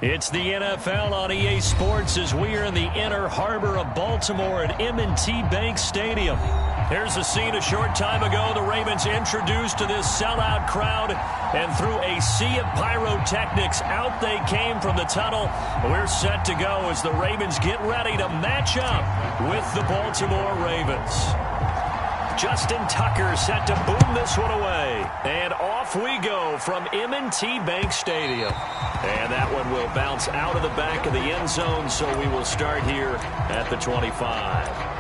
It's the NFL on EA Sports as we are in the inner harbor of Baltimore at M&T Bank Stadium. Here's a scene a short time ago. The Ravens introduced to this sellout crowd, and through a sea of pyrotechnics, out they came from the tunnel. We're set to go as the Ravens get ready to match up with the Baltimore Ravens. Justin Tucker set to boom this one away. And off we go from M&T Bank Stadium. And that one will bounce out of the back of the end zone, so we will start here at the 25.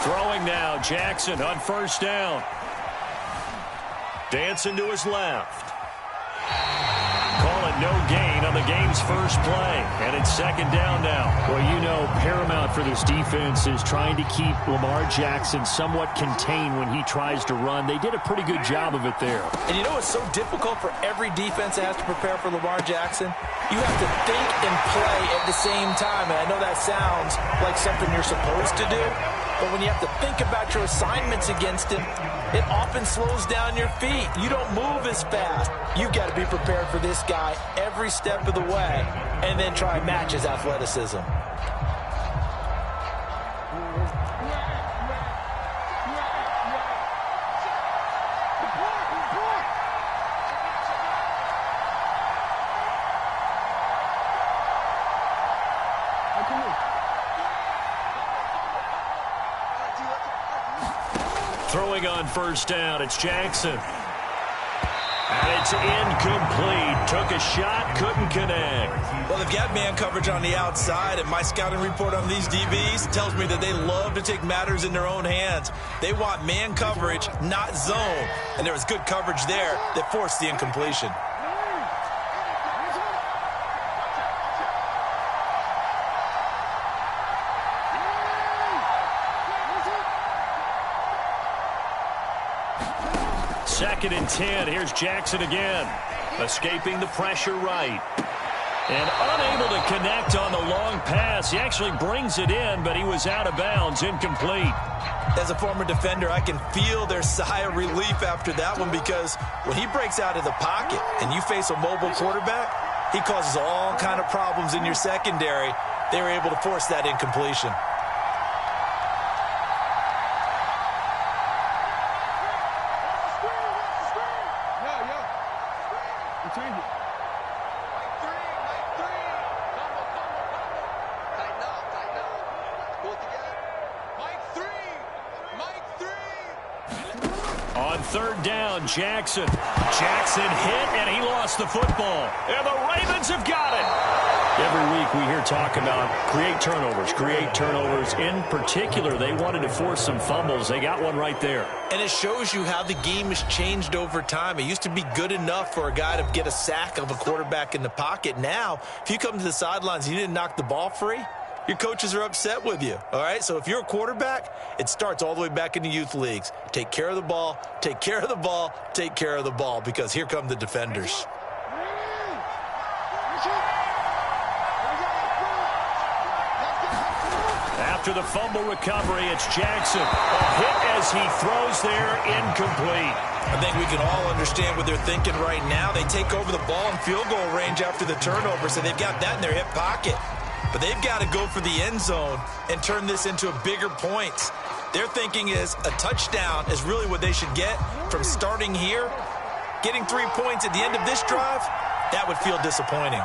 Throwing now, Jackson on first down. Dancing to his left. Call it no gain on the game's first play. And it's second down now. Well, you know, paramount for this defense is trying to keep Lamar Jackson somewhat contained when he tries to run. They did a pretty good job of it there. And you know it's so difficult for every defense that has to prepare for Lamar Jackson? You have to think and play at the same time. And I know that sounds like something you're supposed to do. But when you have to think about your assignments against him, it often slows down your feet. You don't move as fast. You've got to be prepared for this guy every step of the way and then try and match his athleticism. Throwing on first down, it's Jackson. And it's incomplete. Took a shot, couldn't connect. Well, they've got man coverage on the outside, and my scouting report on these DBs tells me that they love to take matters in their own hands. They want man coverage, not zone. And there was good coverage there that forced the incompletion. Second and 10. Here's Jackson again. Escaping the pressure right. And unable to connect on the long pass. He actually brings it in, but he was out of bounds, incomplete. As a former defender, I can feel their sigh of relief after that one, because when he breaks out of the pocket and you face a mobile quarterback, he causes all kind of problems in your secondary. They were able to force that incompletion. Third down, Jackson. Jackson hit, and he lost the football. And the Ravens have got it. Every week we hear talk about create turnovers. In particular, they wanted to force some fumbles. They got one right there. And it shows you how the game has changed over time. It used to be good enough for a guy to get a sack of a quarterback in the pocket. Now, if you come to the sidelines and you didn't knock the ball free, your coaches are upset with you, all right? So if you're a quarterback, it starts all the way back in the youth leagues. Take care of the ball, take care of the ball, take care of the ball, because here come the defenders. After the fumble recovery, it's Jackson. A hit as he throws there, incomplete. I think we can all understand what they're thinking right now. They take over the ball in field goal range after the turnover, so they've got that in their hip pocket. But they've got to go for the end zone and turn this into a bigger points. Their thinking is a touchdown is really what they should get from starting here. Getting 3 points at the end of this drive, that would feel disappointing.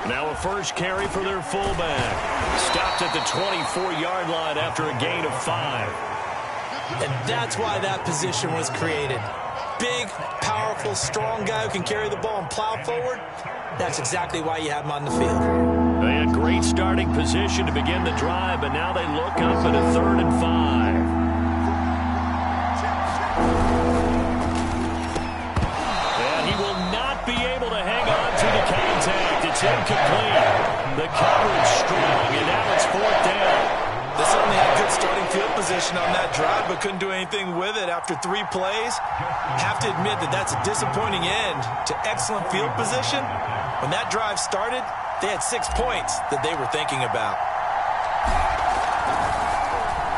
Now a first carry for their fullback. Stopped at the 24-yard line after a gain of 5. And that's why that position was created. Big, powerful, strong guy who can carry the ball and plow forward. That's exactly why you have him on the field. They had great starting position to begin the drive, but now they look up at a 3rd and 5. And he will not be able to hang on to the contact. It's incomplete. The coverage strong, and now it's 4th down. They certainly had good starting field position on that drive, but couldn't do anything with it after 3 plays. Have to admit that that's a disappointing end to excellent field position. When that drive started, they had 6 points that they were thinking about.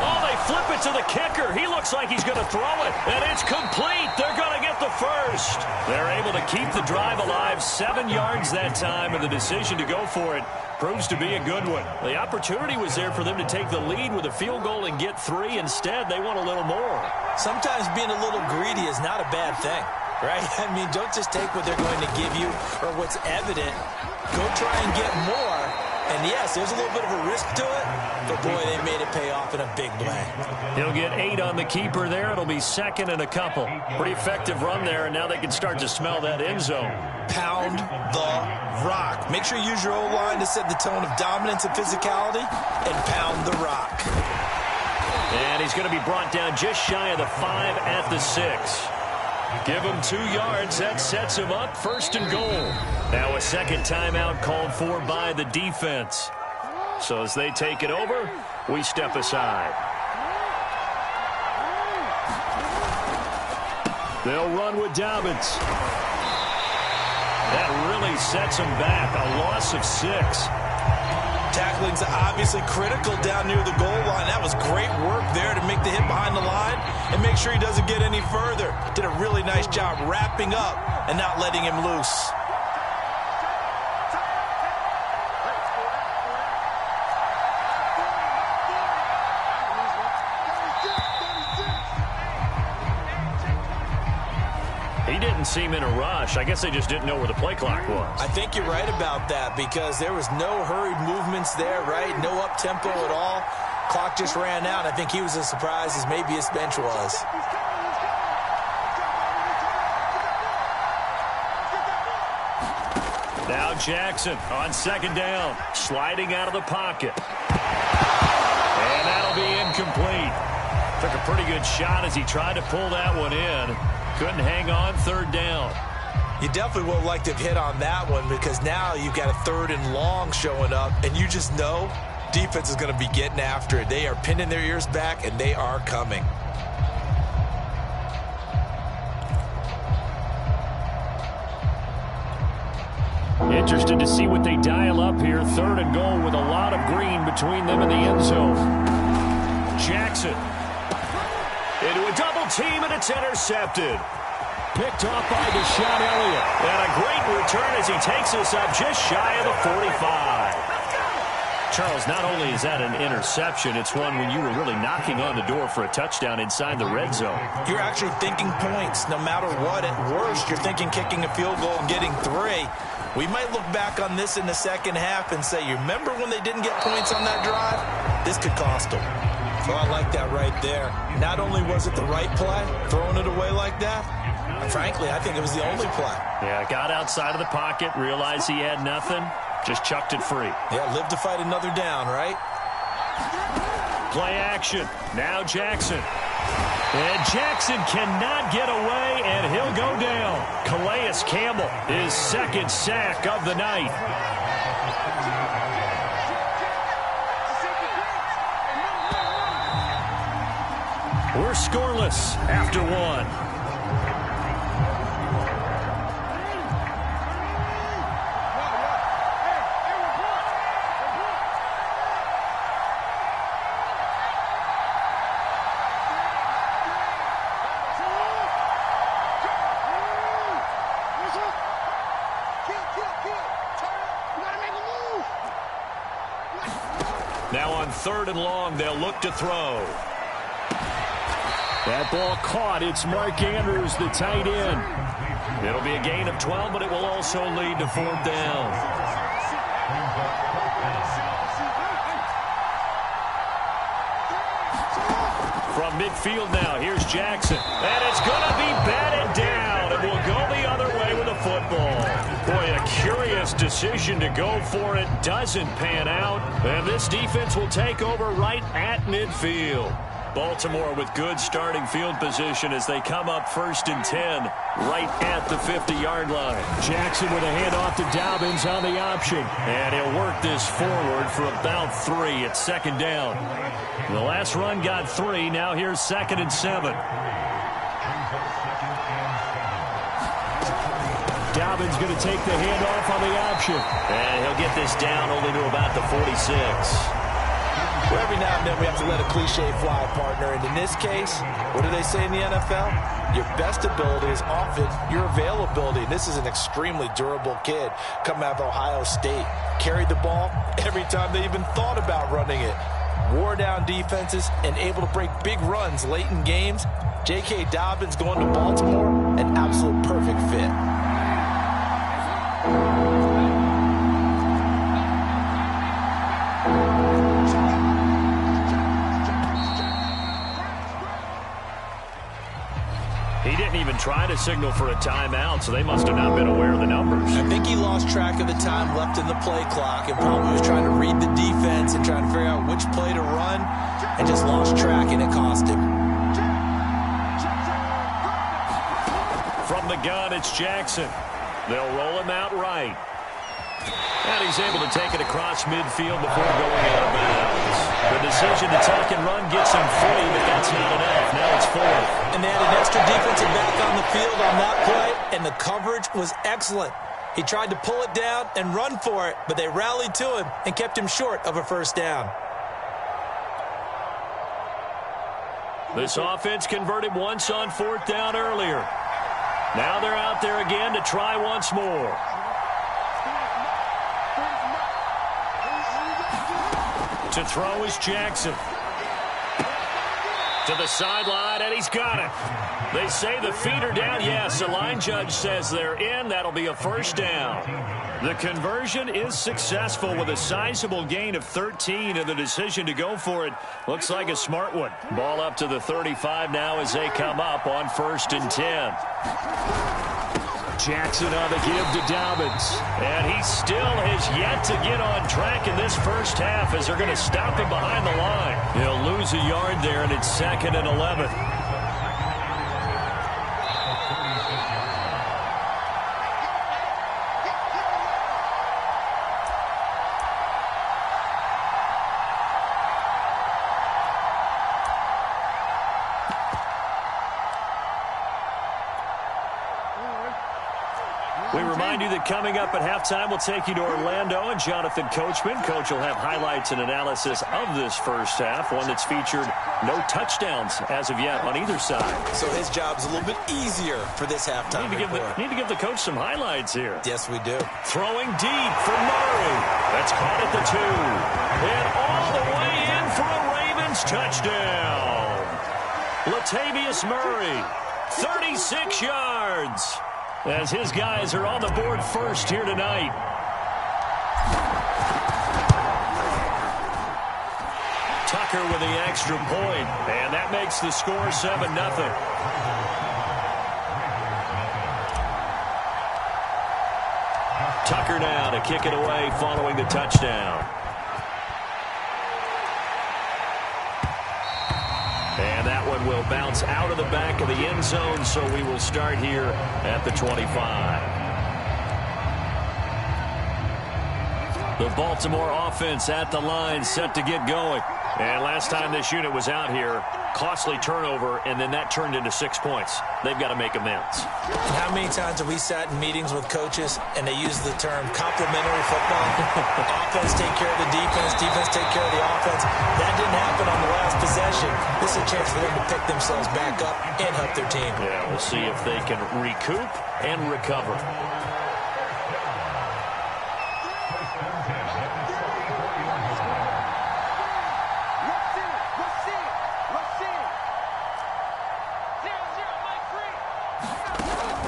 Oh, they flip it to the kicker. He looks like he's going to throw it, and it's complete. They're going to get the first. They're able to keep the drive alive, 7 yards that time, and the decision to go for it proves to be a good one. The opportunity was there for them to take the lead with a field goal and get 3. Instead, they want a little more. Sometimes being a little greedy is not a bad thing, right? I mean, don't just take what they're going to give you or what's evident. Go try and get more. And, yes, there's a little bit of a risk to it, but, boy, they made it pay off in a big way. He'll get 8 on the keeper there. It'll be 2nd and a couple. Pretty effective run there, and now they can start to smell that end zone. Pound the rock. Make sure you use your O-line to set the tone of dominance and physicality, and pound the rock. And he's going to be brought down just shy of the 5 at the 6. Give him 2 yards. That sets him up 1st and goal. Now a second timeout called for by the defense. So as they take it over, we step aside. They'll run with Dobbins. That really sets him back. A loss of 6. Tackling's obviously critical down near the goal line. That was great work there to make the hit behind the line and make sure he doesn't get any further. Did a really nice job wrapping up and not letting him loose. He didn't seem in a rush. I guess they just didn't know where the play clock was. I think you're right about that because there was no hurried movements there, right? No up-tempo at all. Clock just ran out. I think he was as surprised as maybe his bench was. Now Jackson on 2nd down, sliding out of the pocket. And that'll be incomplete. Took a pretty good shot as he tried to pull that one in. Couldn't hang on 3rd down. You definitely would like to have hit on that one because now you've got a 3rd and long showing up, and you just know defense is going to be getting after it. They are pinning their ears back, and they are coming. Interested to see what they dial up here. 3rd and goal with a lot of green between them and the end zone. Jackson into a double team, and it's intercepted. Picked off by Deshaun Elliott. And a great return as he takes us up just shy of the 45. Charles, not only is that an interception, it's one when you were really knocking on the door for a touchdown inside the red zone. You're actually thinking points no matter what. At worst, you're thinking kicking a field goal and getting 3. We might look back on this in the second half and say, you remember when they didn't get points on that drive? This could cost them. So I like that right there. Not only was it the right play, throwing it away like that, frankly, I think it was the only play. Yeah, got outside of the pocket, realized he had nothing, just chucked it free. Yeah, live to fight another down, right? Play action. Now Jackson. And Jackson cannot get away, and he'll go down. Calais Campbell, his 2nd sack of the night. We're scoreless after 1. Now on 3rd and long, they'll look to throw. That ball caught. It's Mark Andrews, the tight end. It'll be a gain of 12, but it will also lead to 4th down. From midfield now, here's Jackson. And it's going to be batted down. It will go the other way with the football. Boy, a curious decision to go for it. Doesn't pan out. And this defense will take over right at midfield. Baltimore with good starting field position as they come up 1st and 10 right at the 50-yard line. Jackson with a handoff to Dobbins on the option. And he'll work this forward for about 3 at 2nd down. The last run got 3. Now here's 2nd and 7. Dobbins going to take the handoff on the option. And he'll get this down only to about the 46. Well, every now and then we have to let a cliche fly, partner. And in this case, what do they say in the NFL? Your best ability is often your availability. And this is an extremely durable kid coming out of Ohio State. Carried the ball every time they even thought about running it. Wore down defenses and able to break big runs late in games. J.K. Dobbins going to Baltimore, an absolute perfect fit. He didn't even try to signal for a timeout, so they must have not been aware of the numbers. I think he lost track of the time left in the play clock and probably was trying to read the defense and trying to figure out which play to run. and just lost track, and it cost him. From the gun, it's Jackson. They'll roll him out right. And he's able to take it across midfield before going out of bounds. The decision to tuck and run gets him free, but that's not enough. Now it's fourth. And they had an extra defensive back on the field on that play, and the coverage was excellent. He tried to pull it down and run for it, but they rallied to him and kept him short of a first down. This offense converted once on fourth down earlier. Now they're out there again to try once more. To throw is Jackson. To the sideline, and he's got it. They say the feet are down. Yes, the line judge says they're in. That'll be a first down. The conversion is successful with a sizable gain of 13, and the decision to go for it looks like a smart one. Ball up to the 35 now as they come up on 1st and 10. Jackson on the give to Dobbins. And he still has yet to get on track in this first half as they're going to stop him behind the line. He'll lose a yard there, and it's 2nd and 11. We remind you that coming up at halftime, we'll take you to Orlando and Jonathan Coachman. Coach will have highlights and analysis of this first half, one that's featured no touchdowns as of yet on either side. So his job's a little bit easier for this halftime. Need to give the coach some highlights here. Yes, we do. Throwing deep for Murray. That's caught at the 2. And all the way in for a Ravens touchdown. Latavius Murray, 36 yards. As his guys are on the board first here tonight. Tucker with the extra point, and that makes the score 7-0. Tucker now to kick it away following the touchdown. And that one will bounce out of the back of the end zone, so we will start here at the 25. The Baltimore offense at the line, set to get going. And last time this unit was out here, costly turnover, and then that turned into 6 points. They've got to make amends. And how many times have we sat in meetings with coaches and they use the term complementary football? Offense take care of the defense, defense take care of the offense. That didn't happen on the last possession. This is a chance for them to pick themselves back up and help their team. Yeah, we'll see if they can recoup and recover.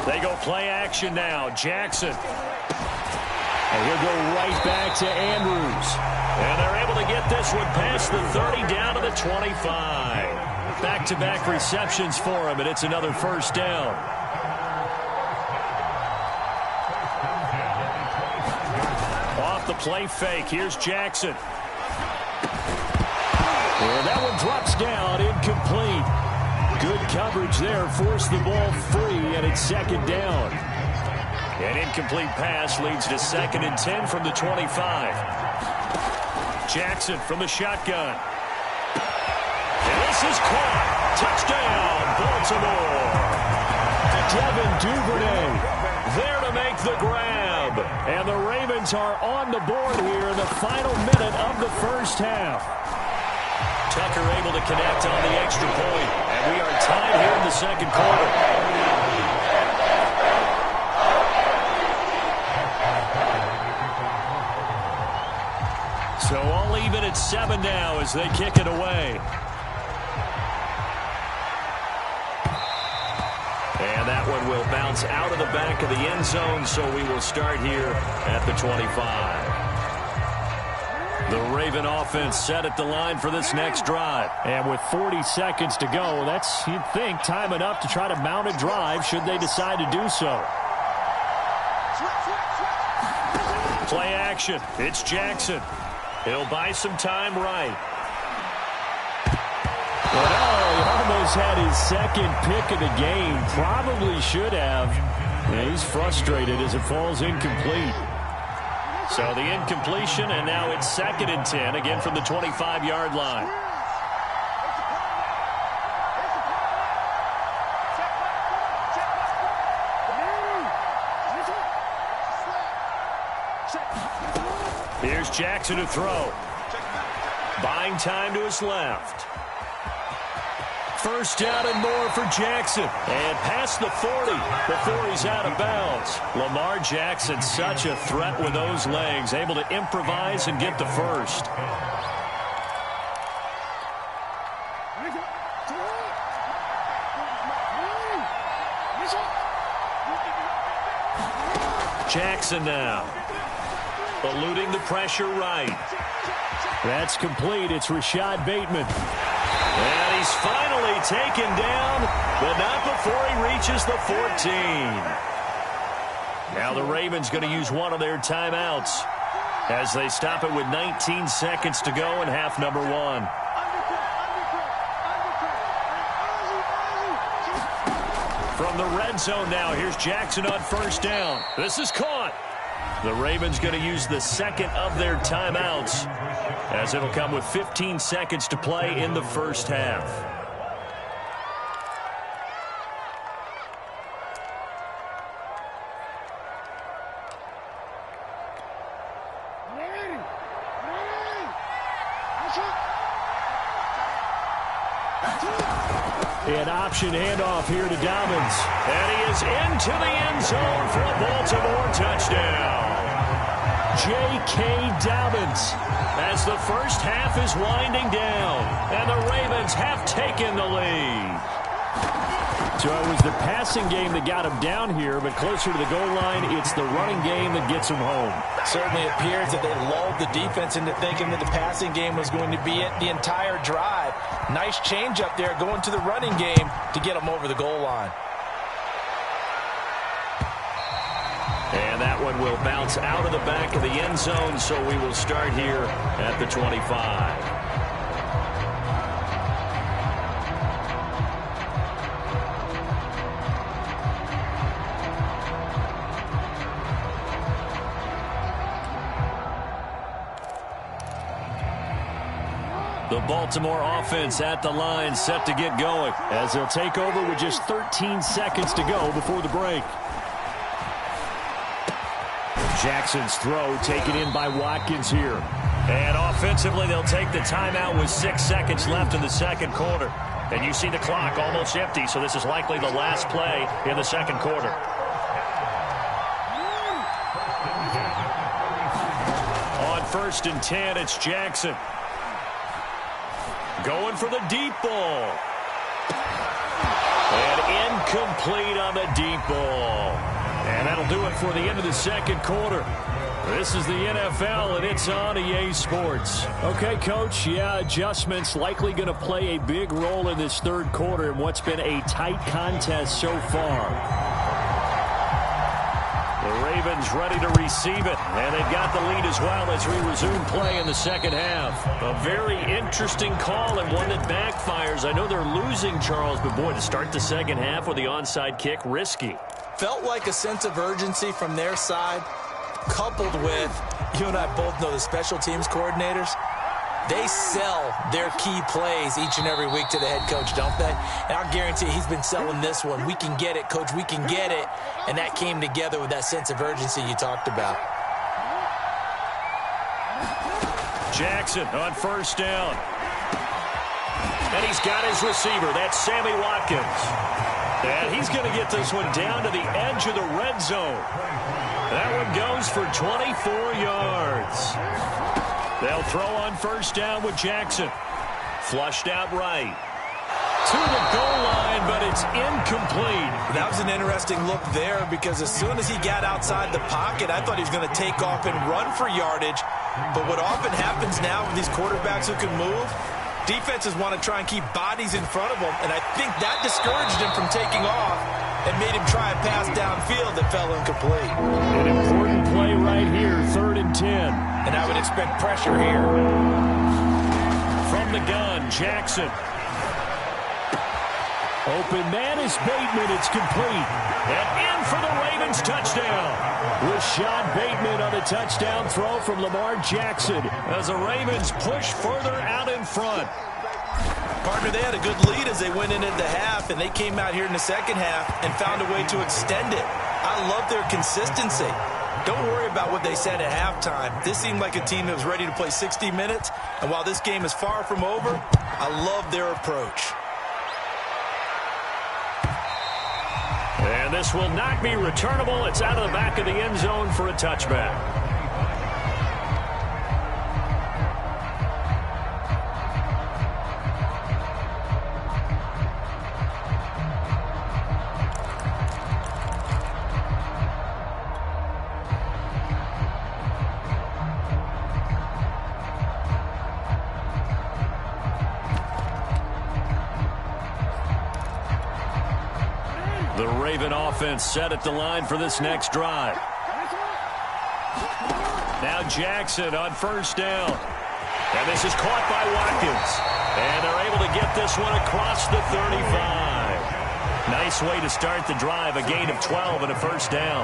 They go play action now. Jackson. And he'll go right back to Andrews. And they're able to get this one past the 30 down to the 25. Back-to-back receptions for him, and it's another first down. Off the play fake. Here's Jackson. And that one drops down, incomplete. Good coverage there, forced the ball free, and it's 2nd down. An incomplete pass leads to 2nd and 10 from the 25. Jackson from the shotgun. And this is caught. Touchdown, Baltimore. Devin Duvernay There to make the grab. And the Ravens are on the board here in the final minute of the first half. Tucker able to connect on the extra point. And we are tied here in the second quarter. So all even at 7 now as they kick it away. And that one will bounce out of the back of the end zone, so we will start here at the 25. The Raven offense set at the line for this next drive. And with 40 seconds to go, that's, you'd think, time enough to try to mount a drive should they decide to do so. Play action. It's Jackson. He'll buy some time right. just had his second pick of the game. Probably should have. Yeah, he's frustrated as it falls incomplete. So the incompletion, and now it's 2nd and 10, again from the 25-yard line. Here's Jackson to throw. Buying time to his left. First down and more for Jackson. And past the 40 before he's out of bounds. Lamar Jackson, such a threat with those legs. Able to improvise and get the first. Jackson now. Eluding the pressure right. That's complete. It's Rashad Bateman. And he's finally taken down, but not before he reaches the 14. Now the Ravens going to use one of their timeouts as they stop it with 19 seconds to go in half number 1. From the red zone now, here's Jackson on first down. This is caught. The Ravens going to use the second of their timeouts as it'll come with 15 seconds to play in the first half. An option handoff here to Dobbins. And he is into the end zone for a Baltimore touchdown. J.K. Dobbins. As the first half is winding down, and the Ravens have taken the lead. So it was the passing game that got him down here, but closer to the goal line, it's the running game that gets him home. Certainly appears that they lulled the defense into thinking that the passing game was going to be it the entire drive. Nice change up there going to the running game to get them over the goal line. And that one will bounce out of the back of the end zone, so we will start here at the 25. The Baltimore offense at the line, set to get going. As they'll take over with just 13 seconds to go before the break. Jackson's throw taken in by Watkins here. And offensively, they'll take the timeout with 6 seconds left in the second quarter. And you see the clock almost empty, so this is likely the last play in the second quarter. On 1st and 10, it's Jackson. Going for the deep ball. And incomplete on the deep ball. And that'll do it for the end of the second quarter. This is the NFL, and it's on EA Sports. Okay, Coach, yeah, adjustments likely going to play a big role in this third quarter in what's been a tight contest so far. The Ravens ready to receive it, and they've got the lead as well as we resume play in the second half. A very interesting call and one that backfires. I know they're losing, Charles, but boy, to start the second half with the onside kick, risky. Felt like a sense of urgency from their side, coupled with, you and I both know the special teams coordinators, they sell their key plays each and every week to the head coach, don't they? And I'll guarantee he's been selling this one. We can get it, Coach, we can get it. And that came together with that sense of urgency you talked about. Jackson on first down. And he's got his receiver. That's Sammy Watkins. And he's going to get this one down to the edge of the red zone. That one goes for 24 yards. They'll throw on first down with Jackson. Flushed out right. To the goal line, but it's incomplete. That was an interesting look there because as soon as he got outside the pocket, I thought he was going to take off and run for yardage. But what often happens now with these quarterbacks who can move, defenses want to try and keep bodies in front of them, and I think that discouraged him from taking off and made him try a pass downfield that fell incomplete. An important play right here, 3rd and 10. And I would expect pressure here. From the gun, Jackson. Open man is Bateman. It's complete. And in for the Ravens touchdown. Rashad Bateman on the touchdown throw from Lamar Jackson as the Ravens push further out in front. Partner, they had a good lead as they went into the half, and they came out here in the second half and found a way to extend it. I love their consistency. Don't worry about what they said at halftime. This seemed like a team that was ready to play 60 minutes, and while this game is far from over, I love their approach. And this will not be returnable. It's out of the back of the end zone for a touchback. The Raven offense set at the line for this next drive. Now Jackson on first down. And this is caught by Watkins. And they're able to get this one across the 35. Nice way to start the drive. A gain of 12 and a first down.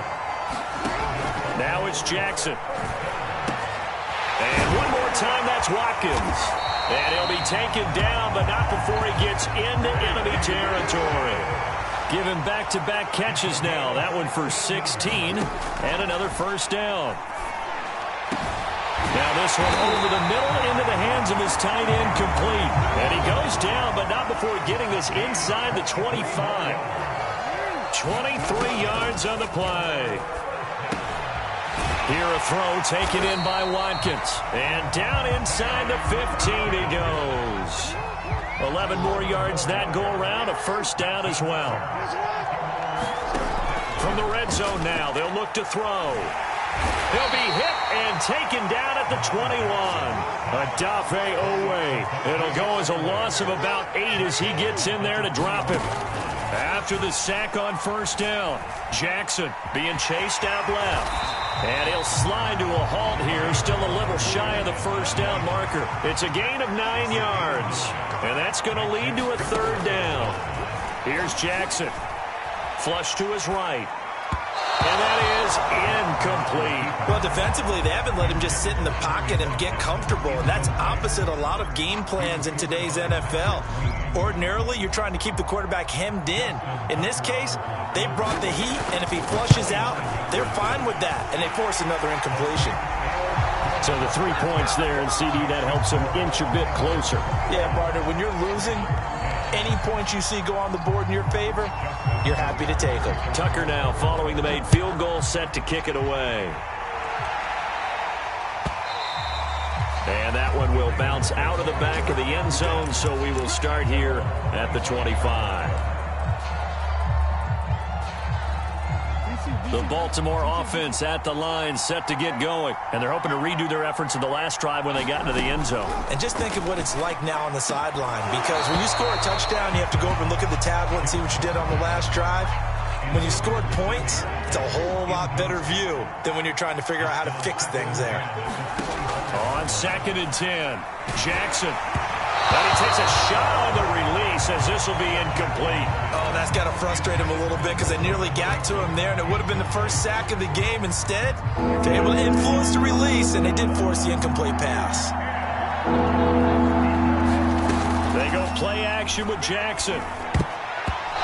Now it's Jackson. And one more time, that's Watkins. And he'll be taken down, but not before he gets into enemy territory. Given back-to-back catches now. That one for 16 and another first down. Now this one over the middle into the hands of his tight end, complete. And he goes down, but not before getting this inside the 25. 23 yards on the play. Here a throw taken in by Watkins. And down inside the 15 he goes. 11 more yards that go around, a first down as well. From the red zone now, they'll look to throw. He'll be hit and taken down at the 21. Adafe Owe. It'll go as a loss of about 8 as he gets in there to drop him. After the sack on first down, Jackson being chased out left. And he'll slide to a halt here, still a little shy of the first down marker. It's a gain of 9 yards. And that's going to lead to a third down. Here's Jackson. Flush to his right. And that is incomplete. Well, defensively, they haven't let him just sit in the pocket and get comfortable. And that's opposite a lot of game plans in today's NFL. Ordinarily, you're trying to keep the quarterback hemmed in. In this case, they brought the heat, and if he flushes out, they're fine with that. And they force another incompletion. So the 3 points there, and CD, that helps him inch a bit closer. Yeah, partner, when you're losing, any points you see go on the board in your favor, you're happy to take them. Tucker now following the made field goal, set to kick it away. And that one will bounce out of the back of the end zone, so we will start here at the 25. The Baltimore offense at the line, set to get going. And they're hoping to redo their efforts in the last drive when they got into the end zone. And just think of what it's like now on the sideline. Because when you score a touchdown, you have to go over and look at the tablet and see what you did on the last drive. When you scored points, it's a whole lot better view than when you're trying to figure out how to fix things there. On 2nd and 10, Jackson. And he takes a shot on the release as this will be incomplete. Oh, that's got to frustrate him a little bit because they nearly got to him there, and it would have been the first sack of the game. Instead, they're able to influence the release, and they did force the incomplete pass. They go play action with Jackson.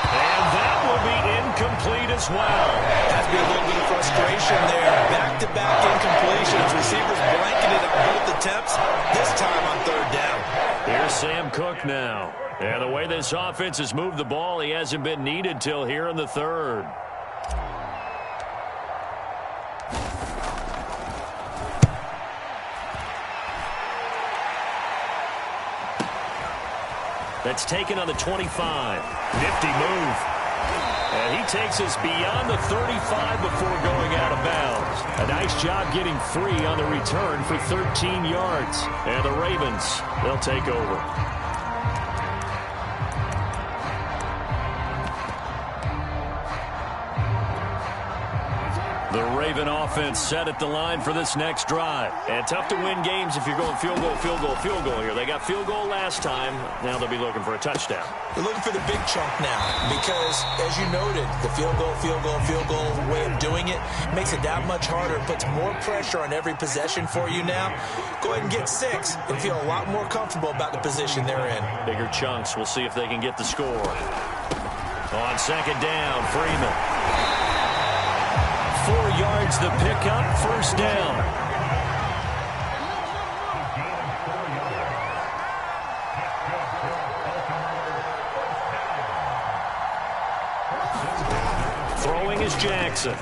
And that will be incomplete as well. Has to be a little bit of frustration there. Back-to-back incompletions. Receivers blanketed on both attempts, this time on third down. Here's Sam Cook now. And the way this offense has moved the ball, he hasn't been needed till here in the third. That's taken on the 25. Nifty move. And he takes us beyond the 35 before going out of bounds. A nice job getting free on the return for 13 yards. And the Ravens, they'll take over. The Raven offense set at the line for this next drive. And tough to win games if you're going field goal, field goal, field goal here. They got field goal last time. Now they'll be looking for a touchdown. They're looking for the big chunk now because, as you noted, the field goal way of doing it makes it that much harder. It puts more pressure on every possession for you now. Go ahead and get 6 and feel a lot more comfortable about the position they're in. Bigger chunks. We'll see if they can get the score. On second down, Freeman. 4 yards the pickup, first down. Throwing is Jackson.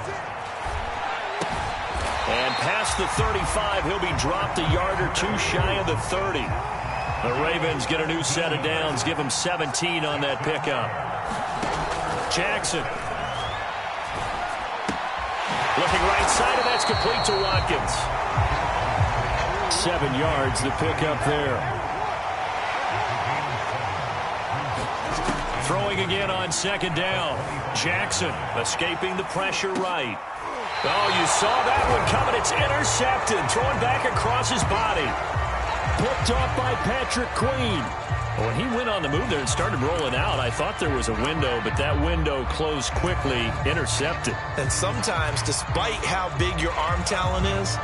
And past the 35, he'll be dropped a yard or 2 shy of the 30. The Ravens get a new set of downs, give them 17 on that pickup. Jackson. Looking right side, and that's complete to Watkins. 7 yards, the pickup there. Throwing again on second down. Jackson escaping the pressure right. Oh, you saw that one coming. It's intercepted. Throwing back across his body. Picked off by Patrick Queen. When he went on the move there and started rolling out, I thought there was a window, but that window closed quickly, intercepted. And sometimes, despite how big your arm talent is,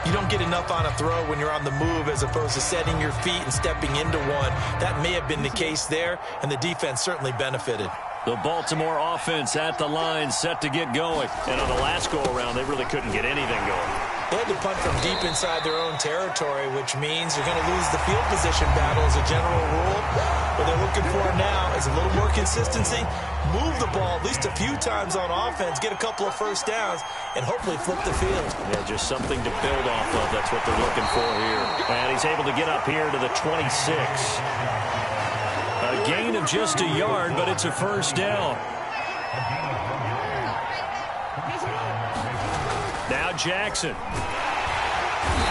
you don't get enough on a throw when you're on the move as opposed to setting your feet and stepping into one. That may have been the case there, and the defense certainly benefited. The Baltimore offense at the line, set to get going. And on the last go-around, they really couldn't get anything going. They had to punt from deep inside their own territory, which means you're going to lose the field position battle as a general rule. What they're looking for now is a little more consistency, move the ball at least a few times on offense, get a couple of first downs, and hopefully flip the field. Yeah, just something to build off of. That's what they're looking for here. And he's able to get up here to the 26. A gain of just a yard, but it's a first down. Now Jackson.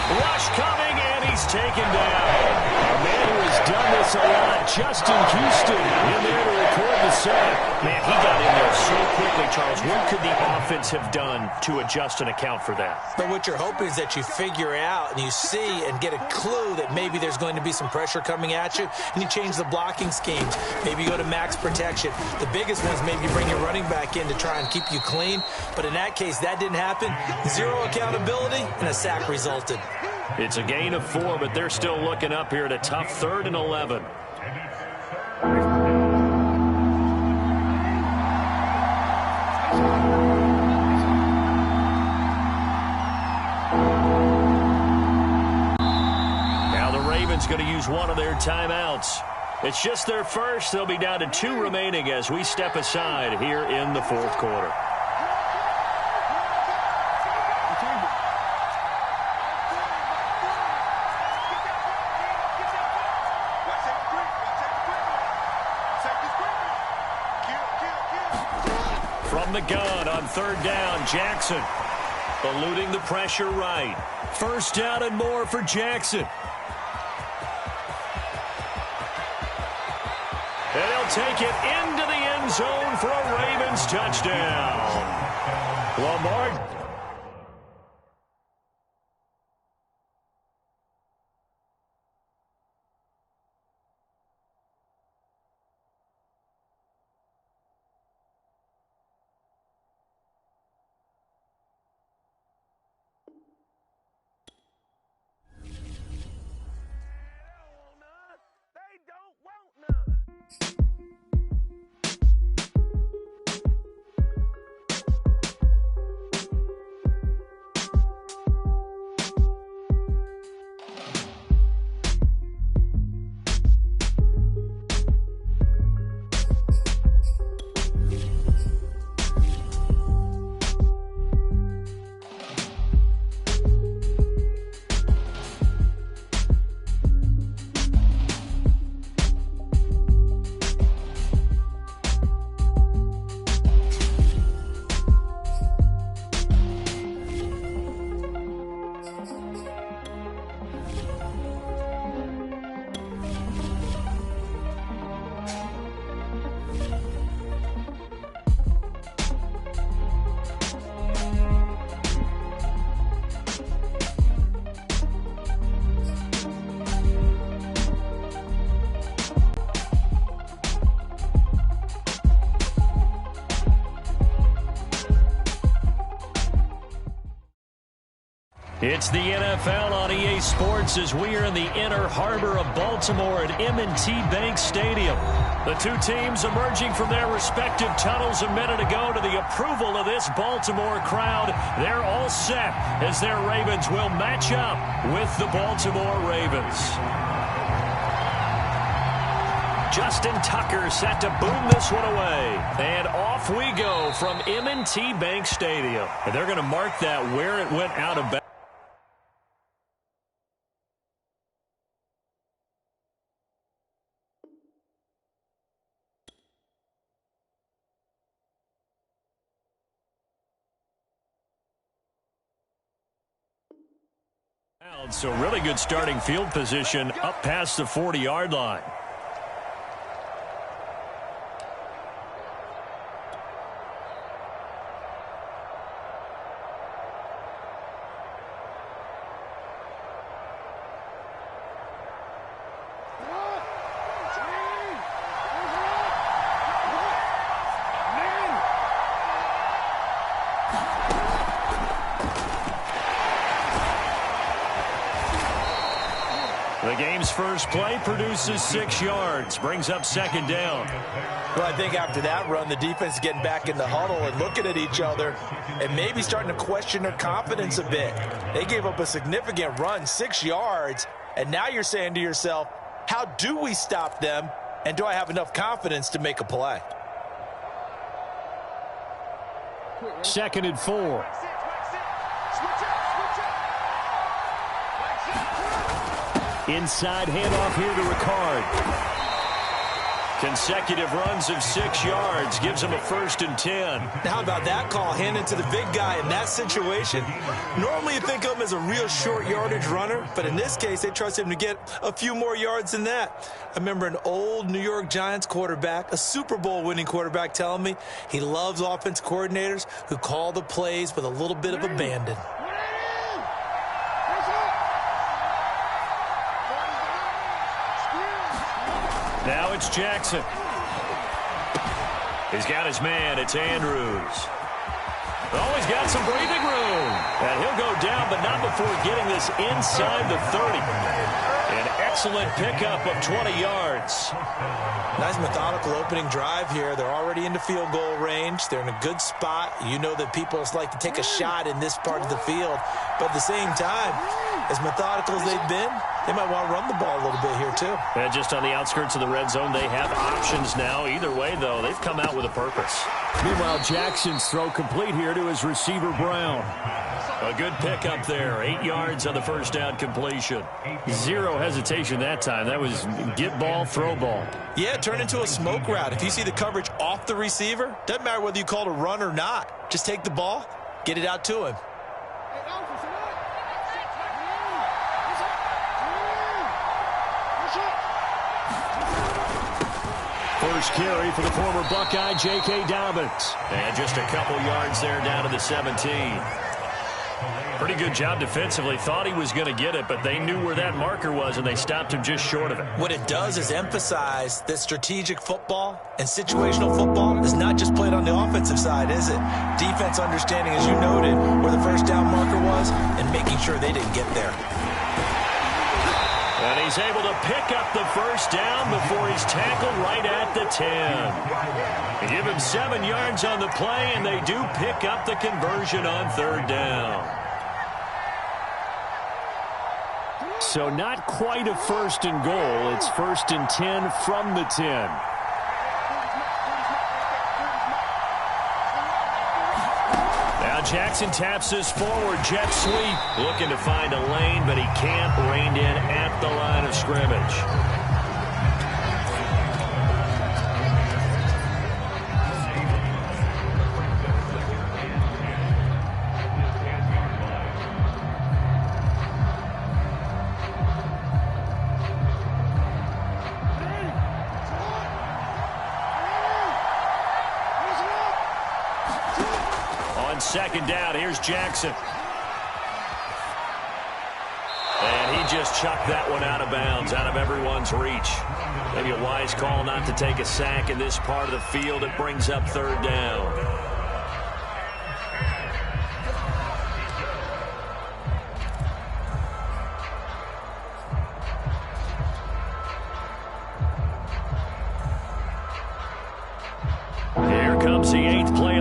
Rush coming, and he's taken down. A man who has done this a lot, Justin Houston, in there to record the sack. Man, he got in there so quickly, Charles. What could the offense have done to adjust and account for that? But what you're hoping is that you figure out and you see and get a clue that maybe there's going to be some pressure coming at you, and you change the blocking schemes. Maybe you go to max protection. The biggest one is maybe you bring your running back in to try and keep you clean. But in that case, that didn't happen. 0 accountability, and a sack resulted. It's a gain of 4, but they're still looking up here at a tough 3rd and 11. Now the Ravens going to use one of their timeouts. It's just their first. They'll be down to 2 remaining as we step aside here in the 4th quarter. From the gun on 3rd down, Jackson eluding the pressure right. First down and more for Jackson. And he'll take it into the end zone for a Ravens touchdown. Lamar. It's the NFL on EA Sports as we are in the inner harbor of Baltimore at M&T Bank Stadium. The two teams emerging from their respective tunnels a minute ago to the approval of this Baltimore crowd. They're all set as their Ravens will match up with the Baltimore Ravens. Justin Tucker set to boom this one away. And off we go from M&T Bank Stadium. And they're going to mark that where it went out of bounds. So really good starting field position up past the 40-yard line. The game's first play produces 6 yards, brings up second down. Well, I think after that run, the defense is getting back in the huddle and looking at each other and maybe starting to question their confidence a bit. They gave up a significant run, 6 yards, and now you're saying to yourself, how do we stop them, and do I have enough confidence to make a play? 2nd and 4. Inside handoff here to Ricard. Consecutive runs of 6 yards gives him a 1st and 10. Now, how about that call, handing to the big guy in that situation? Normally you think of him as a real short yardage runner, but in this case, they trust him to get a few more yards than that. I remember an old New York Giants quarterback, a Super Bowl winning quarterback, telling me he loves offense coordinators who call the plays with a little bit of abandon. Now it's Jackson. He's got his man. It's Andrews. Oh, he's got some breathing room. And he'll go down, but not before getting this inside the 30. An excellent pickup of 20 yards. Nice methodical opening drive here. They're already into field goal range. They're in a good spot. You know that people like to take a shot in this part of the field. But at the same time, as methodical as they've been, they might want to run the ball a little bit here, too. And just on the outskirts of the red zone, they have options now. Either way, though, they've come out with a purpose. Meanwhile, Jackson's throw complete here to his receiver, Brown. A good pickup there. 8 yards on the first down completion. Zero hesitation that time. That was get ball, throw ball. Yeah, turn into a smoke route. If you see the coverage off the receiver, doesn't matter whether you call it a run or not. Just take the ball, get it out to him. First carry for the former Buckeye, J.K. Dobbins. And just a couple yards there down to the 17. Pretty good job defensively. Thought he was going to get it, but they knew where that marker was, and they stopped him just short of it. What it does is emphasize that strategic football and situational football is not just played on the offensive side, is it? Defense understanding, as you noted, where the first down marker was and making sure they didn't get there. And he's able to pick up the first down before he's tackled right at the 10. They give him 7 yards on the play, and they do pick up the conversion on 3rd down. So not quite a 1st and goal. It's 1st and 10 from the 10. Now Jackson taps this forward jet sweep. Looking to find a lane, but he can't. Reined in at the line of scrimmage. Second down, here's Jackson. And he just chucked that one out of bounds, out of everyone's reach. Maybe a wise call not to take a sack in this part of the field. It brings up 3rd down.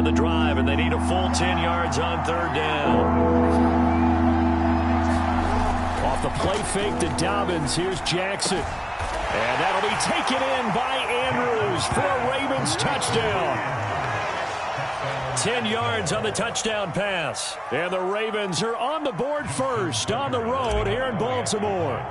of the drive, and they need a full 10 yards on third down. Off the play fake to Dobbins. Here's Jackson. And that'll be taken in by Andrews for a Ravens touchdown. 10 yards on the touchdown pass. And the Ravens are on the board first on the road here in Baltimore.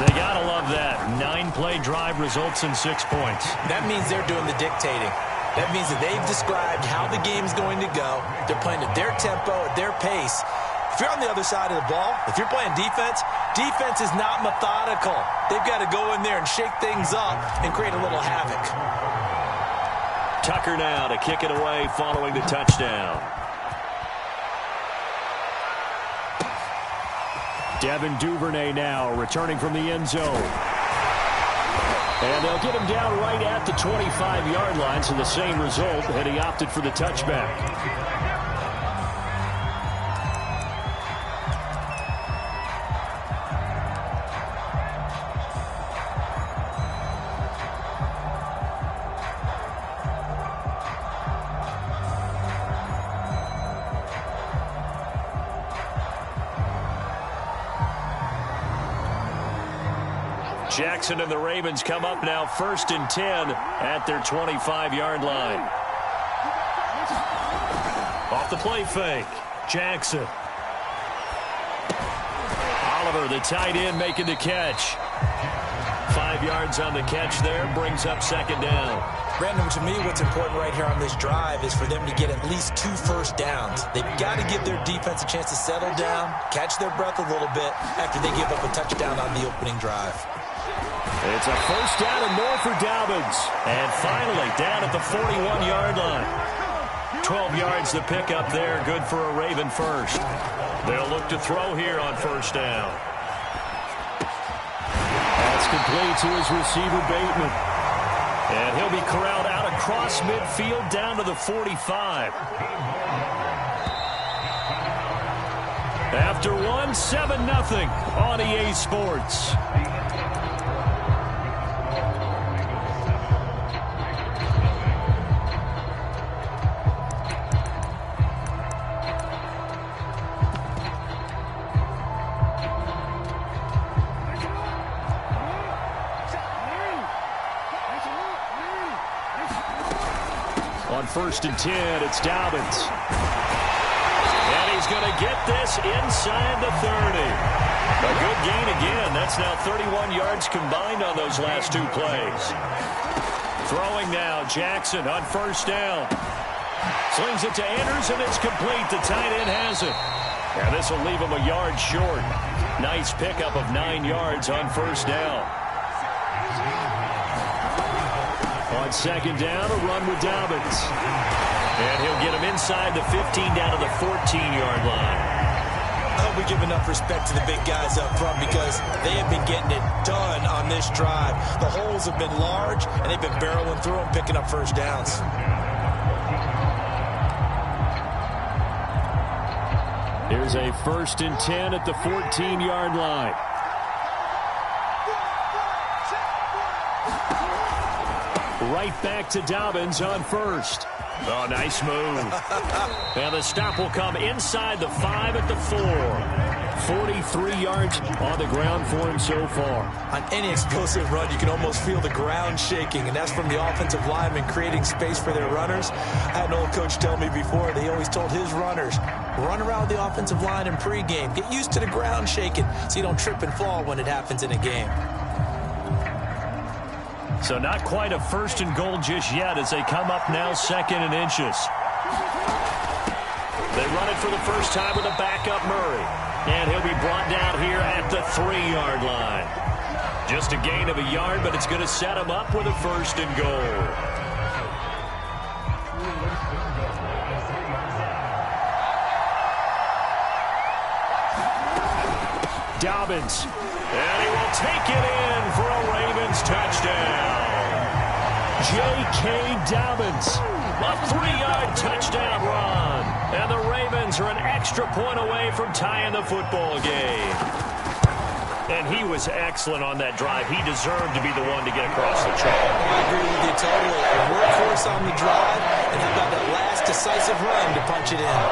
They got to love that. 9-play drive results in 6 points. That means they're doing the dictating. That means that they've described how the game's going to go. They're playing at their tempo, at their pace. If you're on the other side of the ball, if you're playing defense, defense is not methodical. They've got to go in there and shake things up and create a little havoc. Tucker now to kick it away following the touchdown. Devin Duvernay now returning from the end zone. And they'll get him down right at the 25-yard line, so the same result had he opted for the touchback. Jackson and the Ravens come up now 1st and 10 at their 25-yard line. Off the play fake, Jackson. Oliver, the tight end, making the catch. 5 yards on the catch there, brings up 2nd down. Brandon, to me, what's important right here on this drive is for them to get at least 2 first downs. They've got to give their defense a chance to settle down, catch their breath a little bit after they give up a touchdown on the opening drive. It's a 1st down and more for Dobbins. And finally, down at the 41-yard line. 12 yards to pick up there, good for a Raven first. They'll look to throw here on 1st down. That's complete to his receiver, Bateman. And he'll be corralled out across midfield down to the 45. After one, 7-0 on EA Sports. On 1st and 10, it's Dobbins. And he's going to get this inside the 30. A good gain again. That's now 31 yards combined on those last 2 plays. Throwing now, Jackson on 1st down. Slings it to Andrews, and it's complete. The tight end has it. And this will leave him a yard short. Nice pickup of 9 yards on 1st down. On 2nd down, a run with Dobbins. And he'll get him inside the 15 down to the 14-yard line. I hope we give enough respect to the big guys up front because they have been getting it done on this drive. The holes have been large, and they've been barreling through them, picking up 1st downs. Here's a 1st and 10 at the 14-yard line. Right back to Dobbins on 1st. Oh, nice move. And the stop will come inside the 5 at the 4. 43 yards on the ground for him so far. On any explosive run, you can almost feel the ground shaking, and that's from the offensive linemen creating space for their runners. I had an old coach tell me before, they always told his runners, run around the offensive line in pregame. Get used to the ground shaking so you don't trip and fall when it happens in a game. So not quite a 1st and goal just yet as they come up now 2nd and inches. They run it for the first time with a backup Murray. And he'll be brought down here at the 3-yard line. Just a gain of a yard, but it's going to set him up with a 1st and goal. Dobbins. And he will take it in for a Ravens touchdown. J.K. Dobbins. A 3-yard touchdown run. And the Ravens are an extra point away from tying the football game. And he was excellent on that drive. He deserved to be the one to get across the track. I agree with you totally. A workhorse on the drive, and how about that last decisive run to punch it in.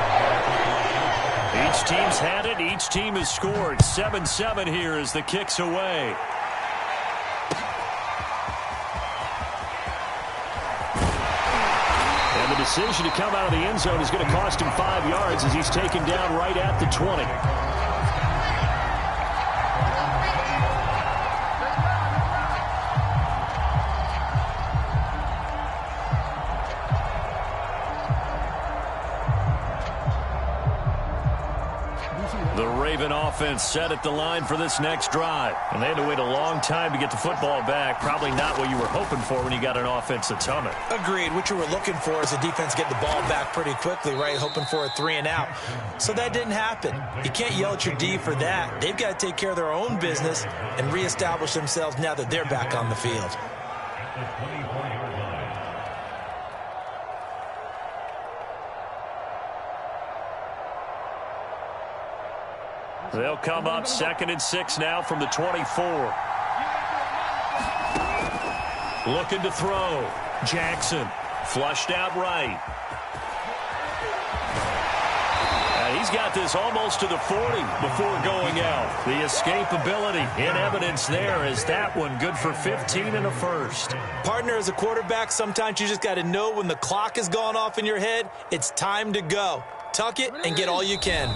Each team's had it. Each team has scored. 7-7 here as the kick's away. And the decision to come out of the end zone is going to cost him 5 yards as he's taken down right at the 20. The Raven offense set at the line for this next drive. And they had to wait a long time to get the football back. Probably not what you were hoping for when you got an offense that's humming. Agreed. What you were looking for is a defense get the ball back pretty quickly, right? Hoping for a 3 and out. So that didn't happen. You can't yell at your D for that. They've got to take care of their own business and reestablish themselves now that they're back on the field. They'll come up 2nd and 6 now from the 24. Looking to throw. Jackson flushed out right. He's got this almost to the 40 before going out. The escapability in evidence there is that one good for 15 and a first. Partner, as a quarterback, sometimes you just got to know when the clock has gone off in your head, it's time to go. Tuck it and get all you can.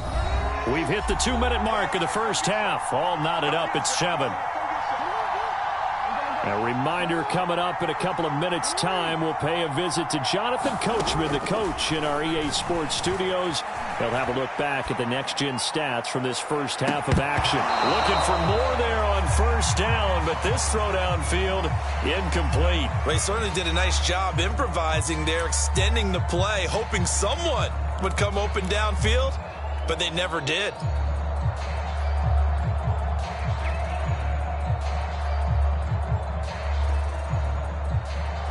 We've hit the 2-minute mark of the first half. All knotted up at 7. A reminder coming up in a couple of minutes' time. We'll pay a visit to Jonathan Coachman, the coach in our EA Sports studios. He'll have a look back at the next-gen stats from this first half of action. Looking for more there on first down, but this throw downfield incomplete. Well, he certainly did a nice job improvising there, extending the play, hoping someone would come open downfield, but they never did.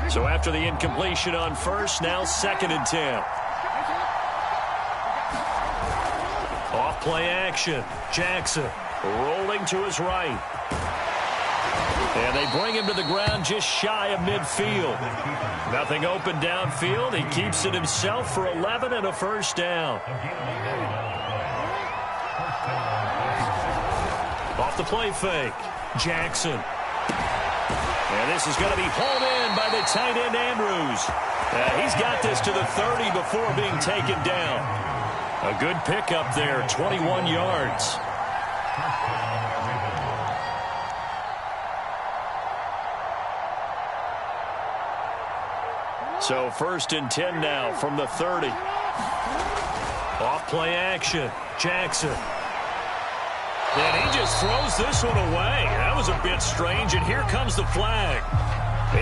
So after the incompletion on first, now 2nd and 10. Off play action. Jackson rolling to his right. And they bring him to the ground just shy of midfield. Nothing open downfield. He keeps it himself for 11 and a first down. Off the play fake. Jackson. And this is going to be pulled in by the tight end, Andrews. He's got this to the 30 before being taken down. A good pickup there, 21 yards. So 1st and 10 now from the 30. Off play action. Jackson. And he just throws this one away. That was a bit strange, and here comes the flag.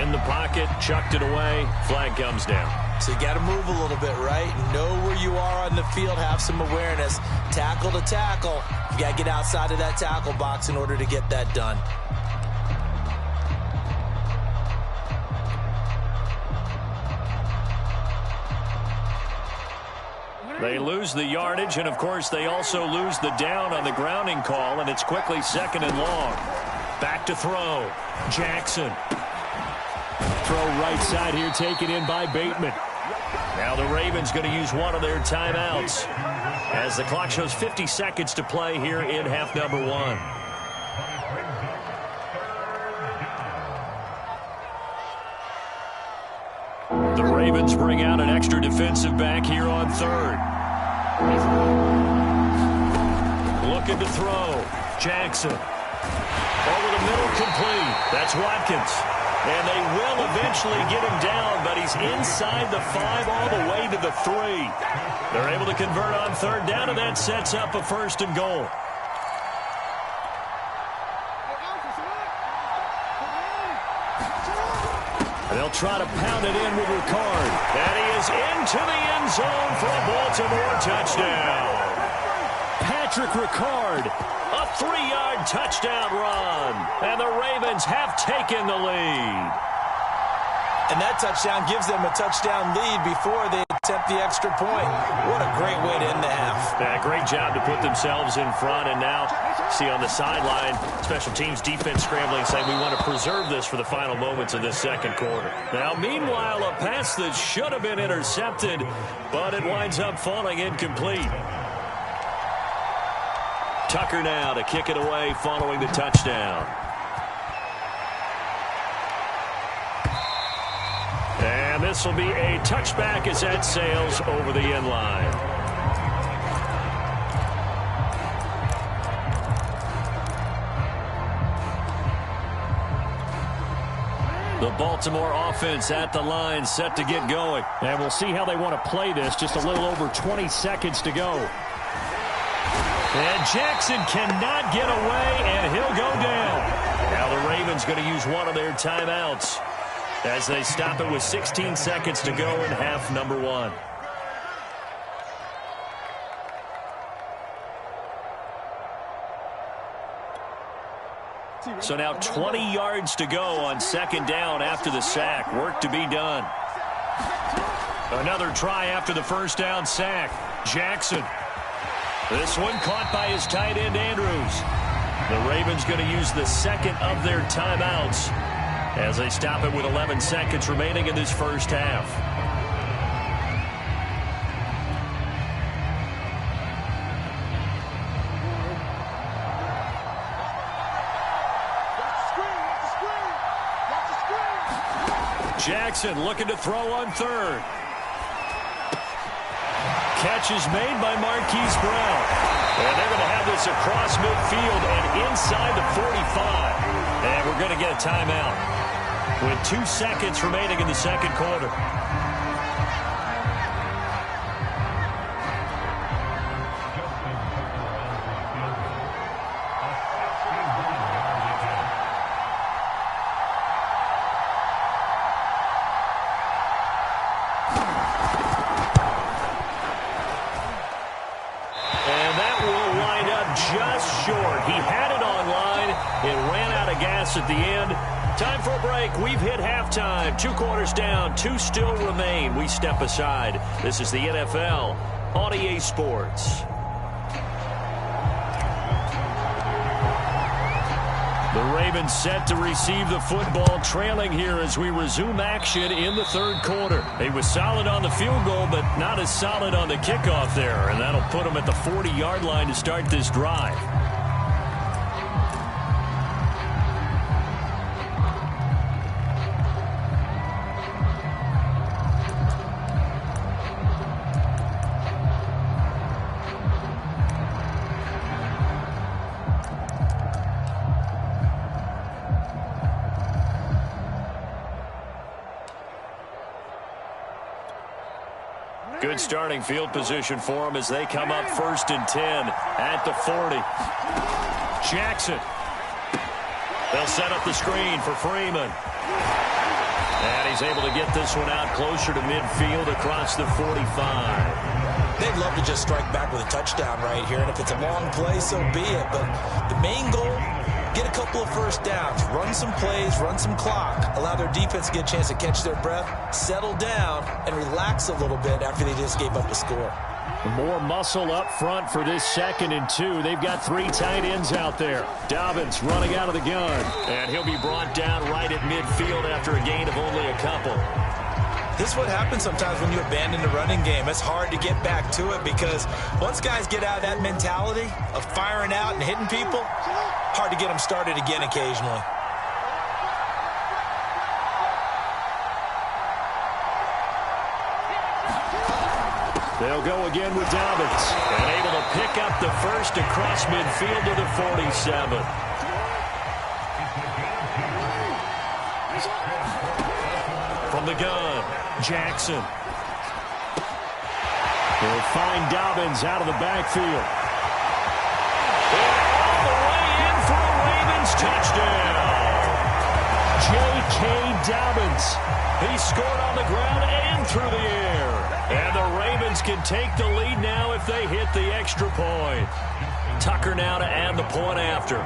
In the pocket, chucked it away, flag comes down. So you got to move a little bit, right? Know where you are on the field, have some awareness. Tackle to tackle. You got to get outside of that tackle box in order to get that done. They lose the yardage, and, of course, they also lose the down on the grounding call, and it's quickly 2nd and long. Back to throw. Jackson. Throw right side here, taken in by Bateman. Now the Ravens going to use one of their timeouts as the clock shows 50 seconds to play here in half number 1. The Ravens bring out an extra defensive back here on 3rd. Looking to throw. Jackson. Over the middle, complete. That's Watkins. And they will eventually get him down, but he's inside the 5 all the way to the 3. They're able to convert on 3rd down, and that sets up a 1st and goal. They'll try to pound it in with Ricard. And he is into the end zone for a Baltimore touchdown. Patrick Ricard, a 3-yard touchdown run. And the Ravens have taken the lead. And that touchdown gives them a touchdown lead before they attempt the extra point. What a great way to end the half. Yeah, great job to put themselves in front, and now See on the sideline, special teams defense scrambling, saying we want to preserve this for the final moments of this second quarter. Now, meanwhile, a pass that should have been intercepted, but it winds up falling incomplete. Tucker now to kick it away following the touchdown. And this will be a touchback as that sails over the end line. The Baltimore offense at the line, set to get going. And we'll see how they want to play this. Just a little over 20 seconds to go. And Jackson cannot get away, and he'll go down. Now the Ravens going to use one of their timeouts as they stop it with 16 seconds to go in half number one. So now 20 yards to go on second down after the sack. Work to be done. Another try after the first down sack. Jackson. This one caught by his tight end, Andrews. The Ravens going to use the second of their timeouts as they stop it with 11 seconds remaining in this first half. Jackson looking to throw on third. Catch is made by Marquise Brown. And they're going to have this across midfield and inside the 45. And we're going to get a timeout with 2 seconds remaining in the second quarter. At the end. Time for a break. We've hit halftime. 2 quarters down. 2 still remain. We step aside. This is the NFL on EA Sports. The Ravens set to receive the football, trailing here as we resume action in the third quarter. He was solid on the field goal, but not as solid on the kickoff there, and that'll put him at the 40-yard line to start this drive. Good starting field position for them as they come up 1st and 10 at the 40. Jackson. They'll set up the screen for Freeman. And he's able to get this one out closer to midfield across the 45. They'd love to just strike back with a touchdown right here, and if it's a long play, so be it. But the main goal, get a couple of first downs, run some plays, run some clock, allow their defense to get a chance to catch their breath, settle down, and relax a little bit after they just gave up the score. More muscle up front for this 2nd and 2. They've got 3 tight ends out there. Dobbins running out of the gun. And he'll be brought down right at midfield after a gain of only a couple. This is what happens sometimes when you abandon the running game. It's hard to get back to it because once guys get out of that mentality of firing out and hitting people, hard to get them started again occasionally. They'll go again with Dobbins. And able to pick up the first across midfield to the 47. From the gun, Jackson. They'll find Dobbins out of the backfield. And all the way in for a Ravens touchdown. J.K. Dobbins. He scored on the ground and through the air. And the Ravens can take the lead now if they hit the extra point. Tucker now to add the point after.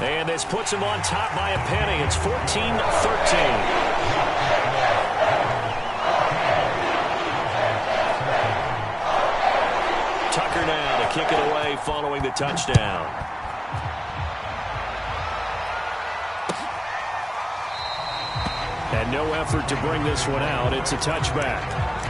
And this puts him on top by a penny. It's 14-13. kick it away following the touchdown. And no effort to bring this one out. It's a touchback.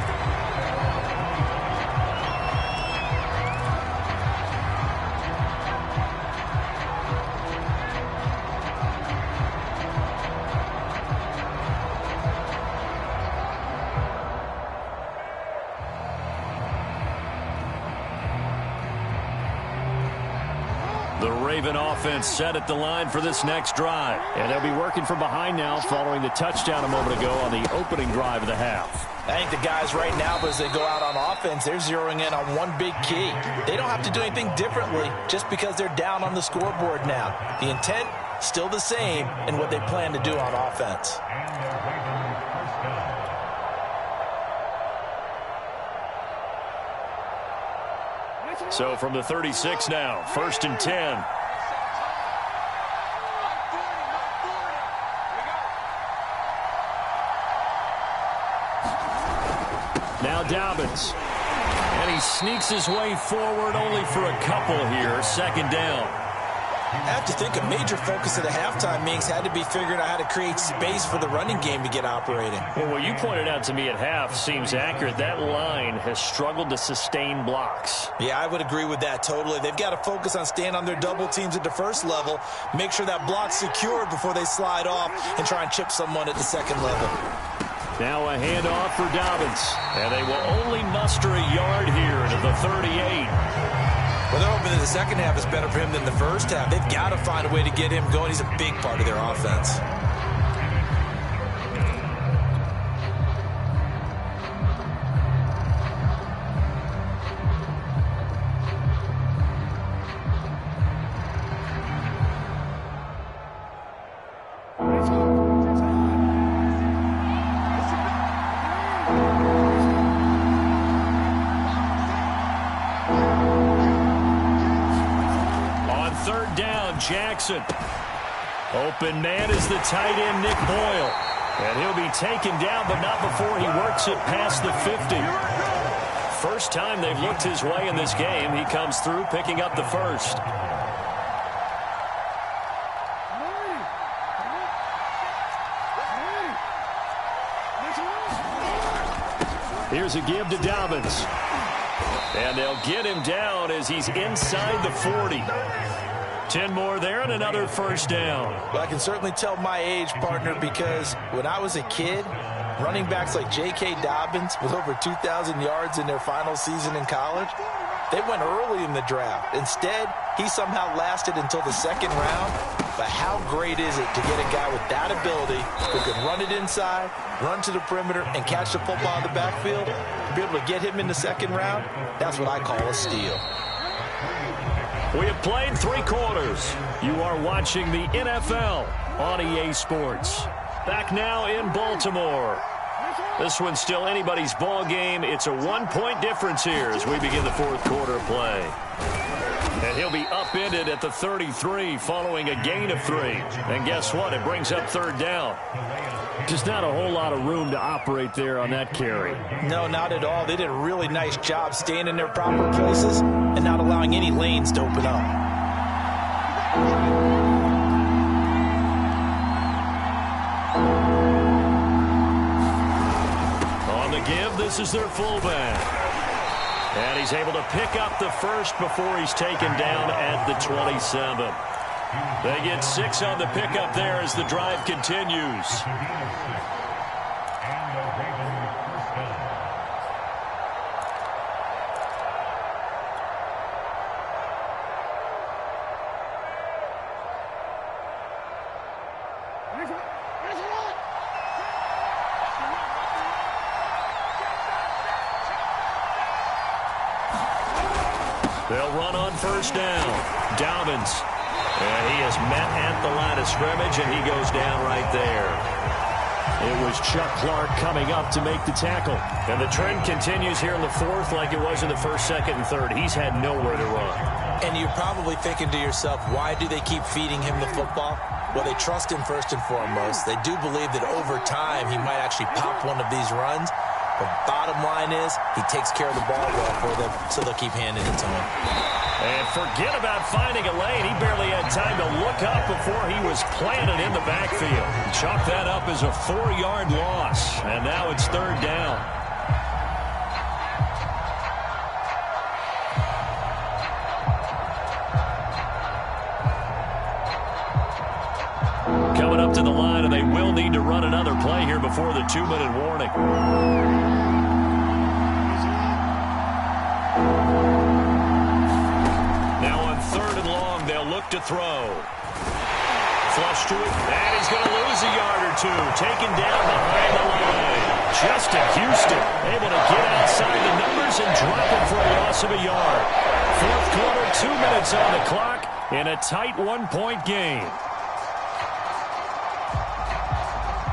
The Raven offense set at the line for this next drive. And they'll be working from behind now following the touchdown a moment ago on the opening drive of the half. I think the guys right now, as they go out on offense, they're zeroing in on one big key. They don't have to do anything differently just because they're down on the scoreboard now. The intent, still the same in what they plan to do on offense. So from the 36 now, 1st and 10. Now Dobbins. And he sneaks his way forward only for a couple here. 2nd down. I have to think a major focus of the halftime meetings had to be figuring out how to create space for the running game to get operating. Well, what you pointed out to me at half seems accurate. That line has struggled to sustain blocks. Yeah, I would agree with that totally. They've got to focus on staying on their double teams at the first level, make sure that block's secured before they slide off and try and chip someone at the second level. Now a handoff for Dobbins. And they will only muster a yard here to the 38. Well, they're hoping that the second half is better for him than the first half. They've got to find a way to get him going. He's a big part of their offense. Jackson. Open man is the tight end, Nick Boyle. And he'll be taken down, but not before he works it past the 50. First time they've looked his way in this game. He comes through, picking up the first. Here's a give to Dobbins. And they'll get him down as he's inside the 40. 10 more there and another first down. Well, I can certainly tell my age, partner, because when I was a kid, running backs like J.K. Dobbins with over 2,000 yards in their final season in college, they went early in the draft. Instead, he somehow lasted until the 2nd round. But how great is it to get a guy with that ability who can run it inside, run to the perimeter, and catch the football in the backfield? To be able to get him in the 2nd round, that's what I call a steal. We have played 3 quarters. You are watching the NFL on EA Sports. Back now in Baltimore. This one's still anybody's ball game. It's a 1-point difference here as we begin the 4th quarter play. And he'll be upended at the 33 following a gain of 3. And guess what? It brings up 3rd down. Just not a whole lot of room to operate there on that carry. No, not at all. They did a really nice job staying in their proper places and not allowing any lanes to open up. On the give, this is their fullback. And he's able to pick up the first before he's taken down at the 27. They get 6 on the pickup there as the drive continues. They'll run on first down. Dobbins. And he is met at the line of scrimmage, and he goes down right there. It was Chuck Clark coming up to make the tackle. And the trend continues here in the 4th like it was in the 1st, 2nd, and 3rd. He's had nowhere to run. And you're probably thinking to yourself, why do they keep feeding him the football? Well, they trust him first and foremost. They do believe that over time he might actually pop one of these runs. But bottom line is, he takes care of the ball well for them, so they'll keep handing it to him. And forget about finding a lane. He barely had time to look up before he was planted in the backfield. Chalk that up as a 4-yard loss. And now it's 3rd down. Coming up to the line, and they will need to run another play here before the 2-minute warning. Now on 3rd and long, they'll look to throw. Flush to it, and he's going to lose a yard or two. Taken down behind the line. Justin Houston able to get outside the numbers and drop it for a loss of a yard. 4th quarter, 2 minutes on the clock in a tight 1-point game.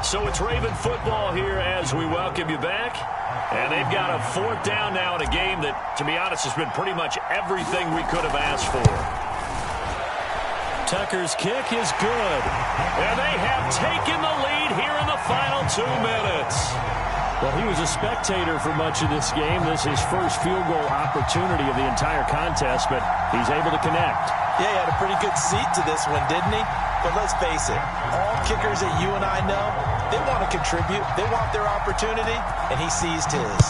So it's Raven football here as we welcome you back. And they've got a 4th down now in a game that, to be honest, has been pretty much everything we could have asked for. Tucker's kick is good. And they have taken the lead here in the final 2 minutes. Well, he was a spectator for much of this game. This is his first field goal opportunity of the entire contest, but he's able to connect. Yeah, he had a pretty good seat to this one, didn't he? But let's face it, all kickers that you and I know, they want to contribute. They want their opportunity, and he seized his.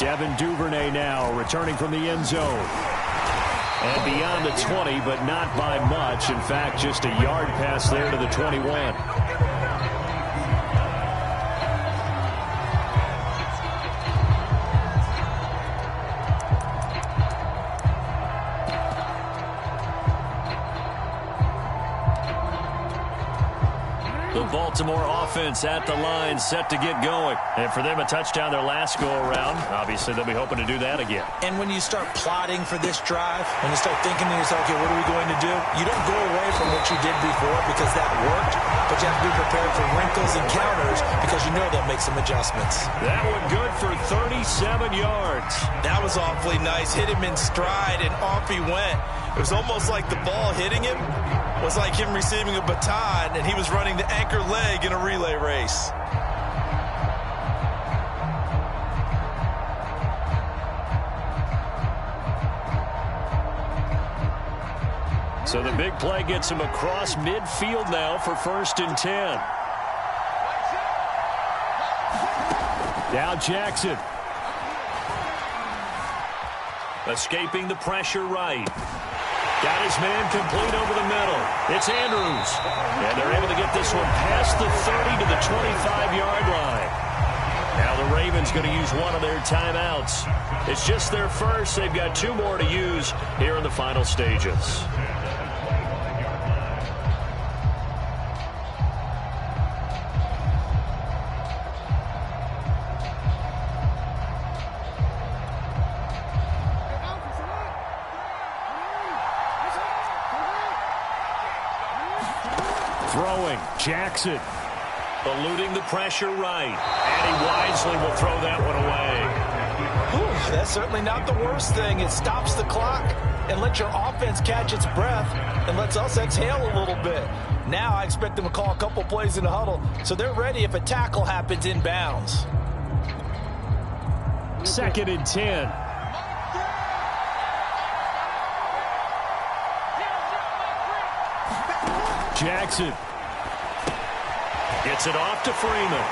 Devin Duvernay now returning from the end zone. And beyond the 20, but not by much. In fact, just a yard pass there to the 21. The Baltimore offense at the line, set to get going. And for them, a touchdown their last go-around. Obviously, they'll be hoping to do that again. And when you start plotting for this drive, when you start thinking to yourself, okay, what are we going to do? You don't go away from what you did before because that worked, but you have to be prepared for wrinkles and counters because you know they'll make some adjustments. That one good for 37 yards. That was awfully nice. Hit him in stride, and off he went. It was almost like the ball hitting him was like him receiving a baton, and he was running the anchor leg in a relay race. So the big play gets him across midfield now for 1st and 10. Now Jackson. Escaping the pressure right. Got his man complete over the middle. It's Andrews. And they're able to get this one past the 30 to the 25-yard line. Now the Ravens going to use one of their timeouts. It's just their first. They've got 2 more to use here in the final stages. Throwing, Jackson. Eluding the pressure right. And he wisely will throw that one away. Whew, that's certainly not the worst thing. It stops the clock and lets your offense catch its breath and lets us exhale a little bit. Now I expect them to call a couple plays in the huddle so they're ready if a tackle happens in bounds. 2nd and 10. Jackson. Gets it off to Freeman.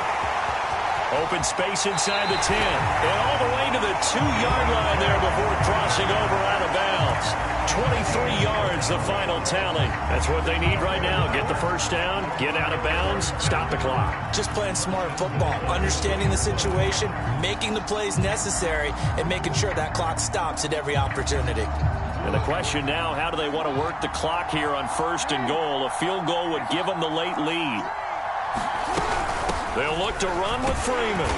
Open space inside the 10. And all the way to the 2-yard line there before crossing over out of bounds. 23 yards, the final tally. That's what they need right now. Get the first down, get out of bounds, stop the clock. Just playing smart football, understanding the situation, making the plays necessary, and making sure that clock stops at every opportunity. And the question now, how do they want to work the clock here on 1st and goal? A field goal would give them the late lead. They'll look to run with Freeman.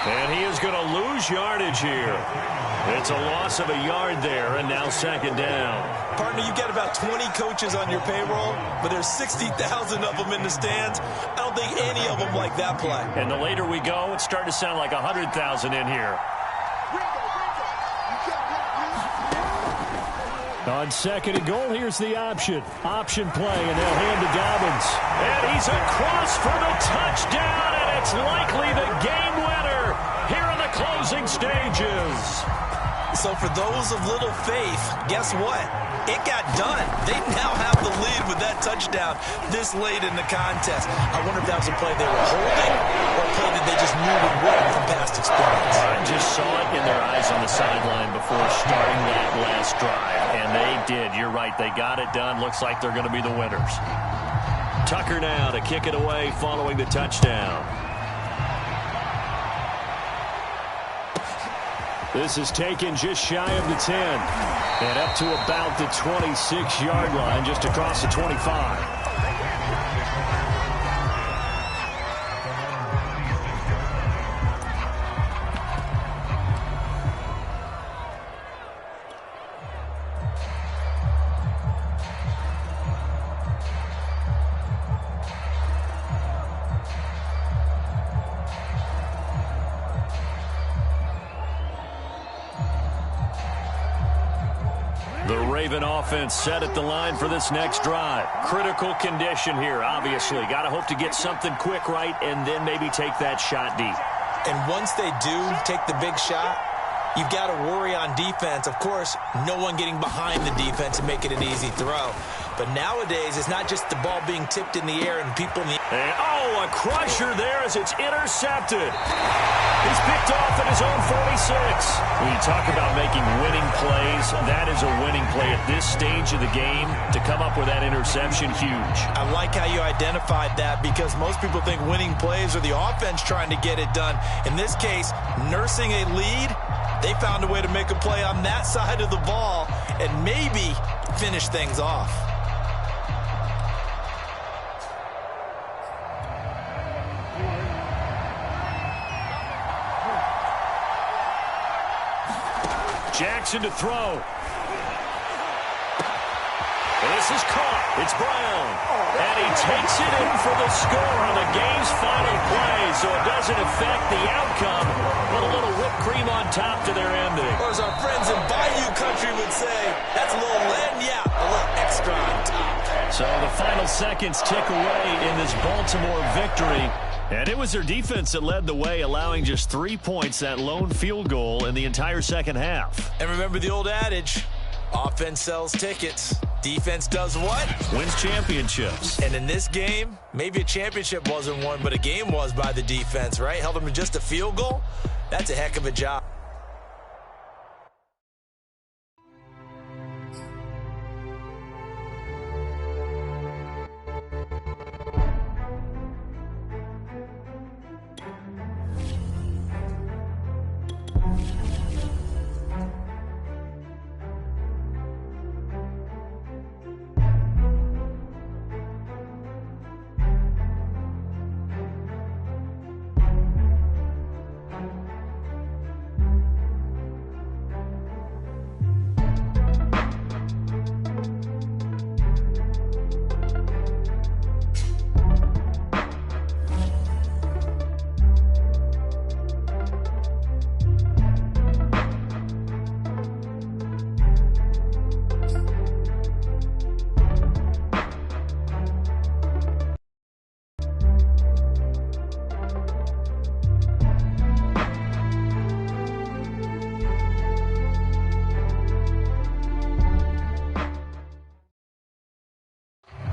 And he is going to lose yardage here. It's a loss of a yard there, and now 2nd down. Partner, you got about 20 coaches on your payroll, but there's 60,000 of them in the stands. I don't think any of them like that play. And the later we go, it's starting to sound like 100,000 in here. On second and goal, here's the option. Option play, and they'll hand to Dobbins. And he's across for the touchdown, and it's likely the game winner here in the closing stages. So for those of little faith, guess what? It got done. They now have the lead with that touchdown this late in the contest. I wonder if that was a play they were holding or a play that they just knew would win from past experience. I just saw it in their eyes on the sideline before starting that last drive, and they did. You're right. They got it done. Looks like they're going to be the winners. Tucker now to kick it away following the touchdown. This is taken just shy of the 10. And up to about the 26-yard line, just across the 25. Raven offense set at the line for this next drive. Critical condition here, obviously. Got to hope to get something quick right and then maybe take that shot deep. And once they do take the big shot, you've got to worry on defense. Of course, no one getting behind the defense and make it an easy throw. But nowadays, it's not just the ball being tipped in the air and people in the... And, oh, a crusher there as it's intercepted. He's picked off at his own 46. When you talk about making winning plays, that is a winning play at this stage of the game. To come up with that interception, huge. I like how you identified that because most people think winning plays are the offense trying to get it done. In this case, nursing a lead, they found a way to make a play on that side of the ball and maybe finish things off. Jackson to throw. This is caught. It's Brown. And he takes it in for the score on the game's final play, so it doesn't affect the outcome, but a little whipped cream on top to their ending. Or as our friends in Bayou Country would say, that's a little lagniappe, a little extra on top. So the final seconds tick away in this Baltimore victory. And it was their defense that led the way, allowing just 3 points, that lone field goal in the entire second half. And remember the old adage, offense sells tickets. Defense does what? Wins championships. And in this game, maybe a championship wasn't won, but a game was by the defense, right? Held them to just a field goal. That's a heck of a job.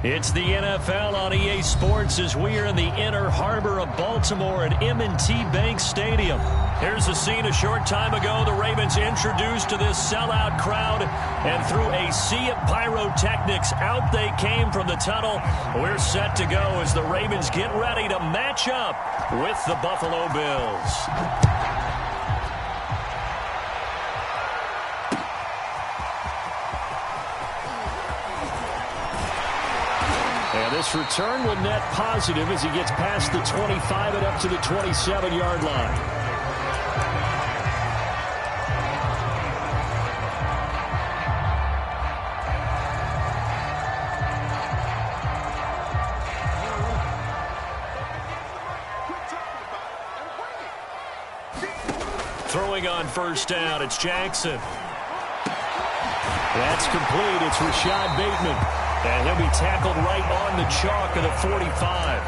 It's the NFL on EA Sports as we are in the inner harbor of Baltimore at M&T Bank Stadium. Here's a scene a short time ago. The Ravens introduced to this sellout crowd, and through a sea of pyrotechnics, out they came from the tunnel. We're set to go as the Ravens get ready to match up with the Buffalo Bills. And this return will net positive as he gets past the 25 and up to the 27-yard line. Throwing on first down, it's Jackson. That's complete. It's Rashad Bateman. And he'll be tackled right on the chalk of the 45.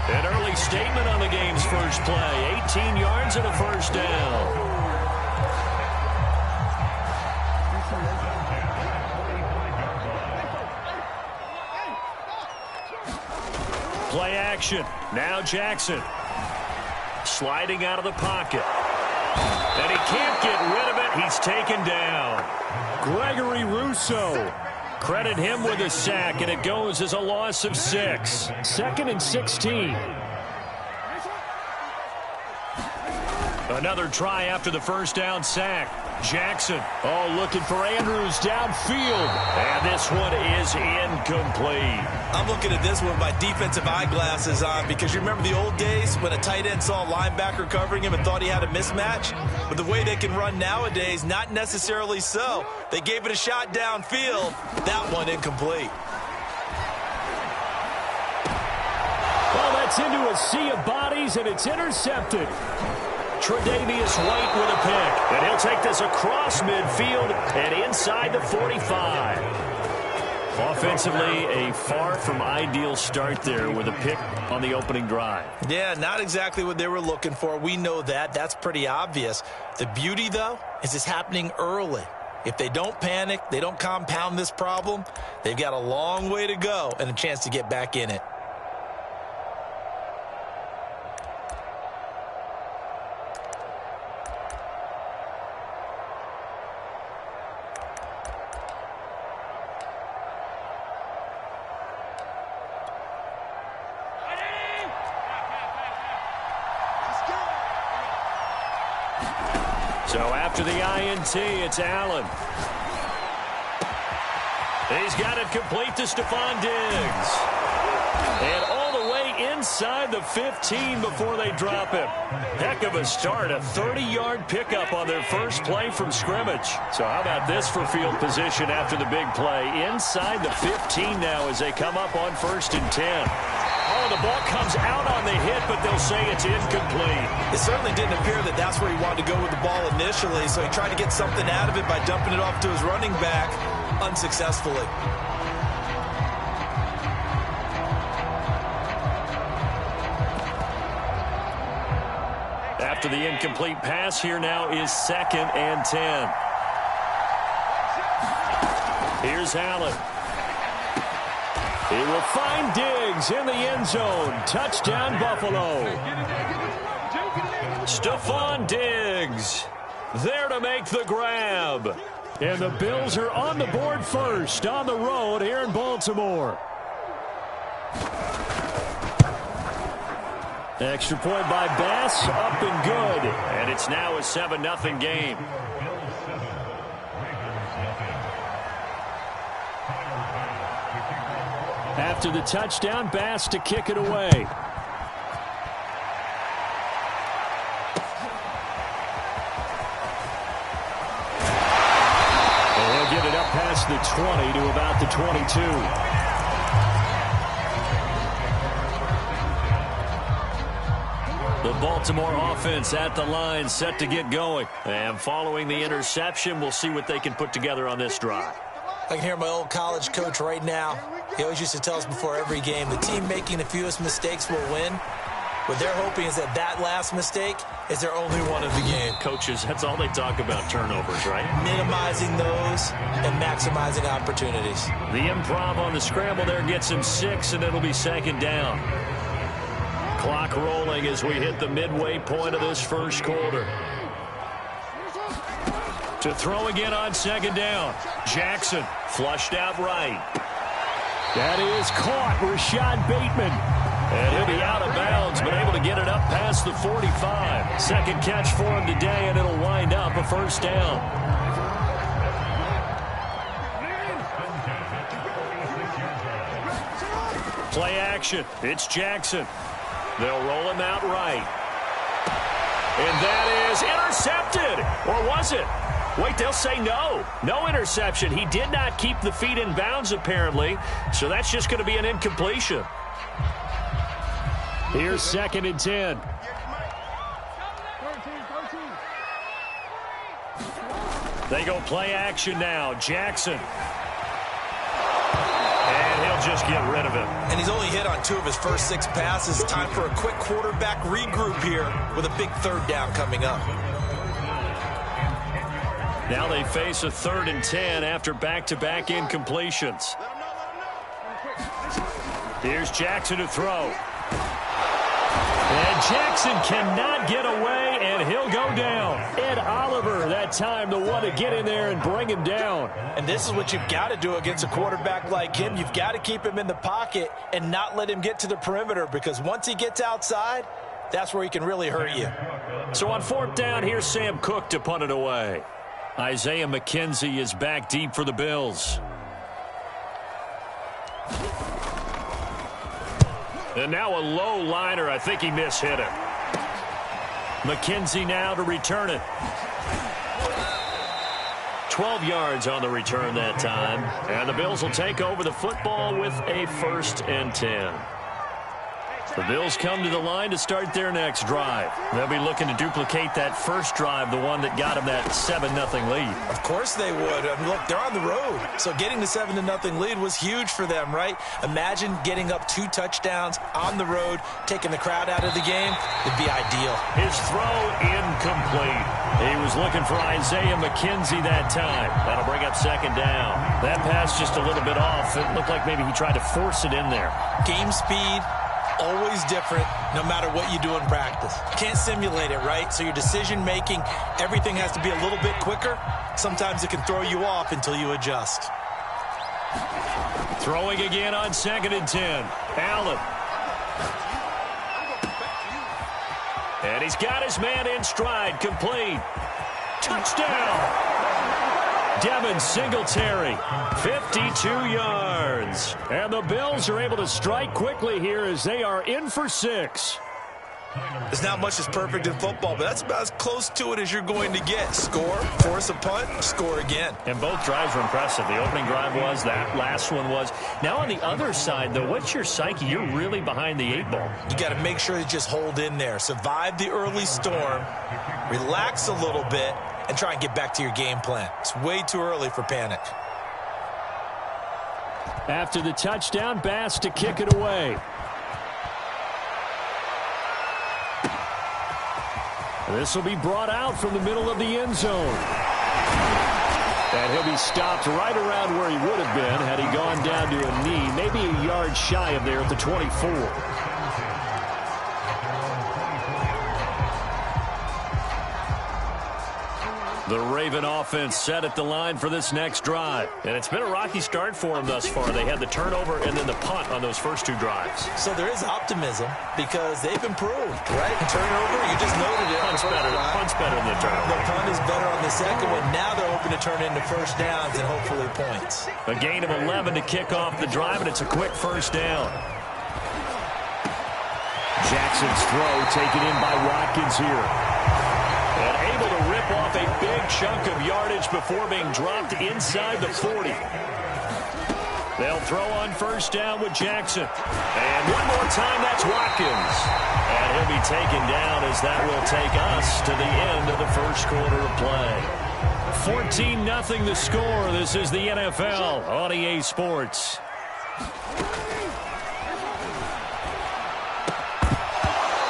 An early statement on the game's first play. 18 yards and a first down. Play action. Now Jackson. Sliding out of the pocket. And he can't get rid of it. He's taken down. Gregory Rousseau. Credit him with a sack, and it goes as a loss of 6. 2nd and 16. Another try after the first down sack. Jackson, looking for Andrews downfield. And this one is incomplete. I'm looking at this one with my defensive eyeglasses on because you remember the old days when a tight end saw a linebacker covering him and thought he had a mismatch? But the way they can run nowadays, not necessarily so. They gave it a shot downfield. That one incomplete. Well, that's into a sea of bodies, and it's intercepted. Tre'Davious White with a pick. And he'll take this across midfield and inside the 45. Offensively, a far from ideal start there with a pick on the opening drive. Yeah, not exactly what they were looking for. We know that. That's pretty obvious. The beauty, though, is it's happening early. If they don't panic, they don't compound this problem, they've got a long way to go and a chance to get back in it. So after the INT, it's Allen. He's got it complete to Stephon Diggs. And all the way inside the 15 before they drop him. Heck of a start, a 30-yard pickup on their first play from scrimmage. So how about this for field position after the big play? Inside the 15 now as they come up on 1st and 10. Oh, the ball comes out on the hit, but they'll say it's incomplete. It certainly didn't appear that that's where he wanted to go with the ball initially, so he tried to get something out of it by dumping it off to his running back unsuccessfully. After the incomplete pass, here now is 2nd and 10. Here's Allen. He will find Diggs in the end zone. Touchdown, Buffalo. Stephon Diggs there to make the grab. And the Bills are on the board first on the road here in Baltimore. Extra point by Bass, up and good. And it's now a 7-0 game. After the touchdown, Bass to kick it away. And he'll get it up past the 20 to about the 22. The Baltimore offense at the line, set to get going. And following the interception, we'll see what they can put together on this drive. I can hear my old college coach right now. He always used to tell us before every game, the team making the fewest mistakes will win. What they're hoping is that that last mistake is their only one of the game. Coaches, that's all they talk about, turnovers, right? Minimizing those and maximizing opportunities. The improv on the scramble there gets him 6, and it'll be 2nd down. Clock rolling as we hit the midway point of this first quarter. To throw again on 2nd down. Jackson flushed out right. That is caught, Rashad Bateman. And he'll be out of bounds, but able to get it up past the 45. Second catch for him today, and it'll wind up a 1st down. Play action. It's Jackson. They'll roll him out right. And that is intercepted. Or was it? Wait, they'll say no. No interception. He did not keep the feet in bounds, apparently. So that's just going to be an incompletion. Here's 2nd and 10. They go play action now. Jackson. And he'll just get rid of it. And he's only hit on 2 of his first 6 passes. Time for a quick quarterback regroup here with a big 3rd down coming up. Now they face a 3rd and 10 after back-to-back incompletions. Here's Jackson to throw. And Jackson cannot get away, and he'll go down. Ed Oliver, that time, the one to get in there and bring him down. And this is what you've got to do against a quarterback like him. You've got to keep him in the pocket and not let him get to the perimeter, because once he gets outside, that's where he can really hurt you. So on 4th down, here's Sam Cook to punt it away. Isaiah McKenzie is back deep for the Bills. And now a low liner. I think he mishit it. McKenzie now to return it. 12 yards on the return that time. And the Bills will take over the football with a 1st and 10. The Bills come to the line to start their next drive. They'll be looking to duplicate that first drive, the one that got them that 7-0 lead. Of course they would. I mean, look, they're on the road. So getting the 7-0 lead was huge for them, right? Imagine getting up 2 touchdowns on the road, taking the crowd out of the game. It'd be ideal. His throw incomplete. He was looking for Isaiah McKenzie that time. That'll bring up 2nd down. That pass just a little bit off. It looked like maybe he tried to force it in there. Game speed. Always different, no matter what you do in practice. Can't simulate it, right? So your decision-making, everything has to be a little bit quicker. Sometimes it can throw you off until you adjust. Throwing again on 2nd and 10. Allen. And he's got his man in stride. Complete. Touchdown. Devin Singletary, 52 yards. And the Bills are able to strike quickly here as they are in for 6. There's not much that's perfect in football, but that's about as close to it as you're going to get. Score, force a punt, score again. And both drives were impressive. The opening drive was, that last one was. Now on the other side, though, what's your psyche? You're really behind the 8 ball. You got to make sure you just hold in there. Survive the early storm, relax a little bit, and try and get back to your game plan. It's way too early for panic. After the touchdown, Bass to kick it away. This will be brought out from the middle of the end zone. And he'll be stopped right around where he would have been had he gone down to a knee, maybe a yard shy of there at the 24. The Raven offense set at the line for this next drive. And it's been a rocky start for them thus far. They had the turnover and then the punt on those first 2 drives. So there is optimism because they've improved, right? Turnover, you just noted it. Punt's better than the turnover. The punt is better on the second one. Now they're hoping to turn into 1st downs and hopefully points. A gain of 11 to kick off the drive, and it's a quick 1st down. Jackson's throw taken in by Watkins here. And able to rip off a big chunk of yardage before being dropped inside the 40. They'll throw on 1st down with Jackson. And one more time, that's Watkins. And he'll be taken down as that will take us to the end of the 1st quarter of play. 14-0 the score. This is the NFL on EA Sports.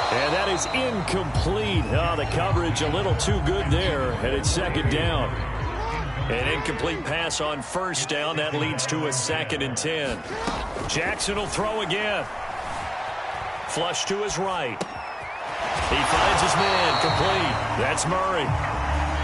And that is incomplete. Oh, the coverage a little too good there. And it's 2nd down. An incomplete pass on 1st down. That leads to a 2nd and 10. Jackson will throw again. Flush to his right. He finds his man. Complete. That's Murray.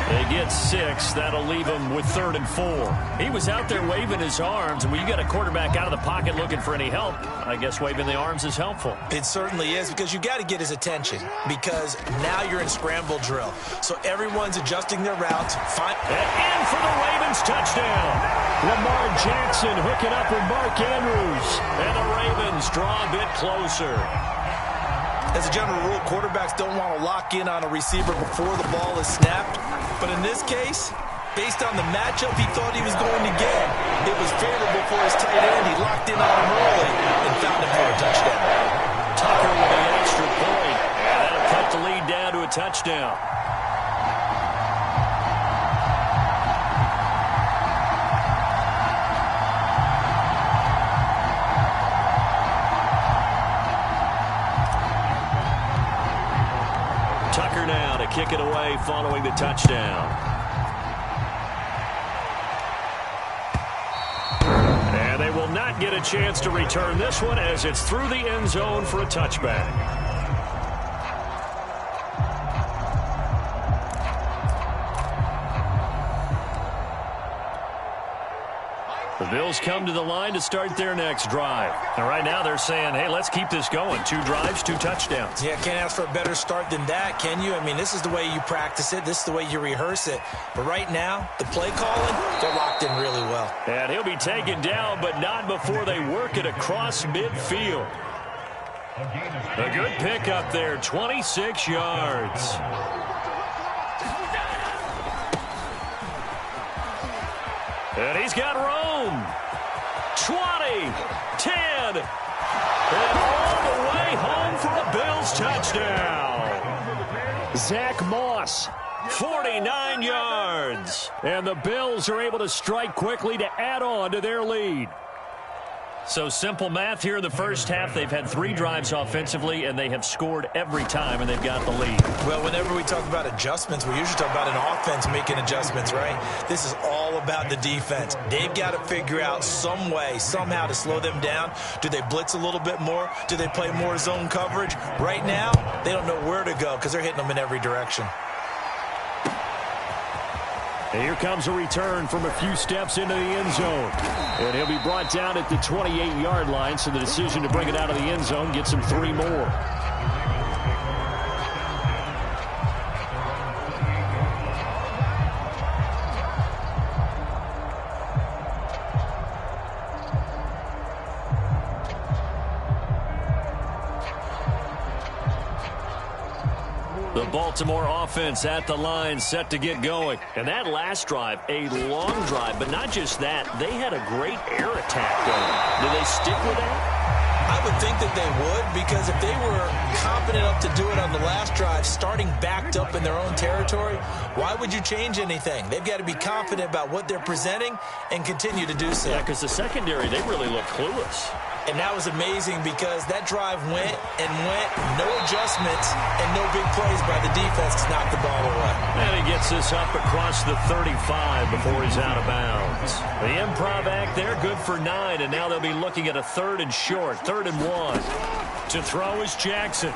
They get 6. That'll leave him with 3rd and 4. He was out there waving his arms, and when you got a quarterback out of the pocket looking for any help, I guess waving the arms is helpful. It certainly is, because you got to get his attention, because now you're in scramble drill. So everyone's adjusting their routes. And in for the Ravens touchdown. Lamar Jackson hooking up with Mark Andrews. And the Ravens draw a bit closer. As a general rule, quarterbacks don't want to lock in on a receiver before the ball is snapped. But in this case, based on the matchup he thought he was going to get, it was favorable for his tight end. He locked in on him early and found him for a touchdown. Tucker with the extra point. And that'll cut the lead down to a touchdown. kick it away following the touchdown. And they will not get a chance to return this one as it's through the end zone for a touchback. The Bills come to the line to start their next drive. And right now they're saying, hey, let's keep this going. 2 drives, 2 touchdowns. Yeah, can't ask for a better start than that, can you? I mean, this is the way you practice it. This is the way you rehearse it. But right now, the play calling, they're locked in really well. And he'll be taken down, but not before they work it across midfield. A good pickup there, 26 yards. And he's got room. 20, 10, and all the way home for a Bills touchdown. Zach Moss, 49 yards. And the Bills are able to strike quickly to add on to their lead. So simple math here in the first half. They've had 3 drives offensively, and they have scored every time, and they've got the lead. Well, whenever we talk about adjustments, we usually talk about an offense making adjustments, right? This is all about the defense. They've got to figure out some way, somehow to slow them down. Do they blitz a little bit more? Do they play more zone coverage? Right now, they don't know where to go because they're hitting them in every direction. And here comes a return from a few steps into the end zone. And he'll be brought down at the 28-yard line, so the decision to bring it out of the end zone gets him 3 more. The Baltimore offense at the line, set to get going. And that last drive, a long drive, but not just that. They had a great air attack going. Do they stick with that? I would think that they would, because if they were confident enough to do it on the last drive, starting backed up in their own territory, why would you change anything? They've got to be confident about what they're presenting and continue to do so. Yeah, because the secondary, they really look clueless. And that was amazing because that drive went and went, no adjustments, and no big plays by the defense to knock the ball away. And he gets this up across the 35 before he's out of bounds. The improv act there, good for 9, and now they'll be looking at a 3rd and short, 3rd and 1. To throw is Jackson.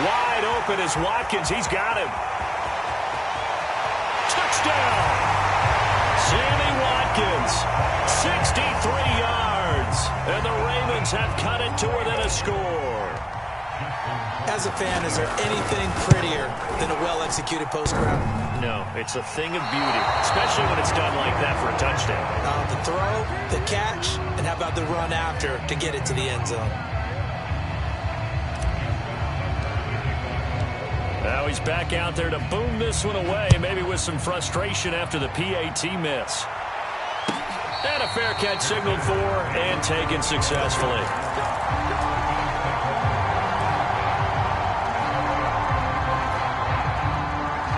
Wide open is Watkins. He's got him. Touchdown! Sammy Watkins, 63 yards. And the Ravens have cut it to within a score. As a fan, is there anything prettier than a well-executed post route? No, it's a thing of beauty, especially when it's done like that for a touchdown. The throw, the catch, and how about the run after to get it to the end zone? Now he's back out there to boom this one away, maybe with some frustration after the PAT miss. And a fair catch signaled for and taken successfully.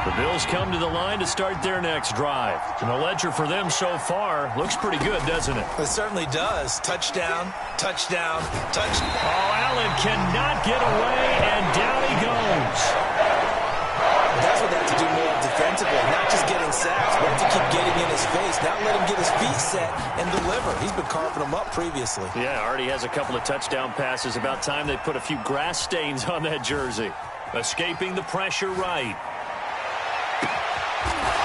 The Bills come to the line to start their next drive. And the ledger for them so far looks pretty good, doesn't it? It certainly does. Touchdown, touchdown, touchdown. Oh, Allen cannot get away, and down he goes. That's what they have to do more defensively, not just getting sacks, but to keep getting in his face, not let him get his feet set and deliver. He's been carving them up previously. Yeah, already has a couple of touchdown passes. About time they put a few grass stains on that jersey. Escaping the pressure right.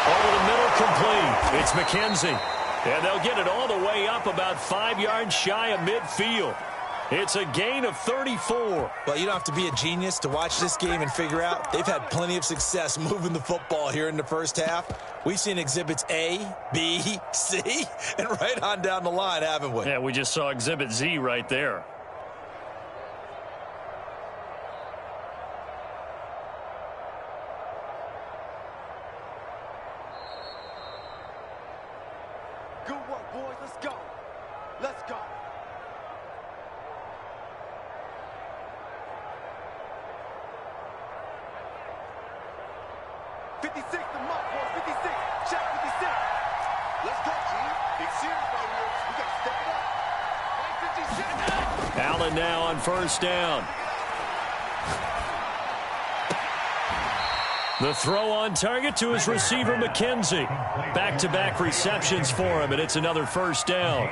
Over the middle, complete. It's McKenzie. And they'll get it all the way up about 5 yards shy of midfield. It's a gain of 34. Well, you don't have to be a genius to watch this game and figure out they've had plenty of success moving the football here in the first half. We've seen exhibits A, B, C, and right on down the line, haven't we? Yeah, we just saw exhibit Z right there. Good work, boys. Let's go. Let's go. Allen now on first down. The throw on target to his receiver, McKenzie. Back-to-back receptions for him, and it's another first down.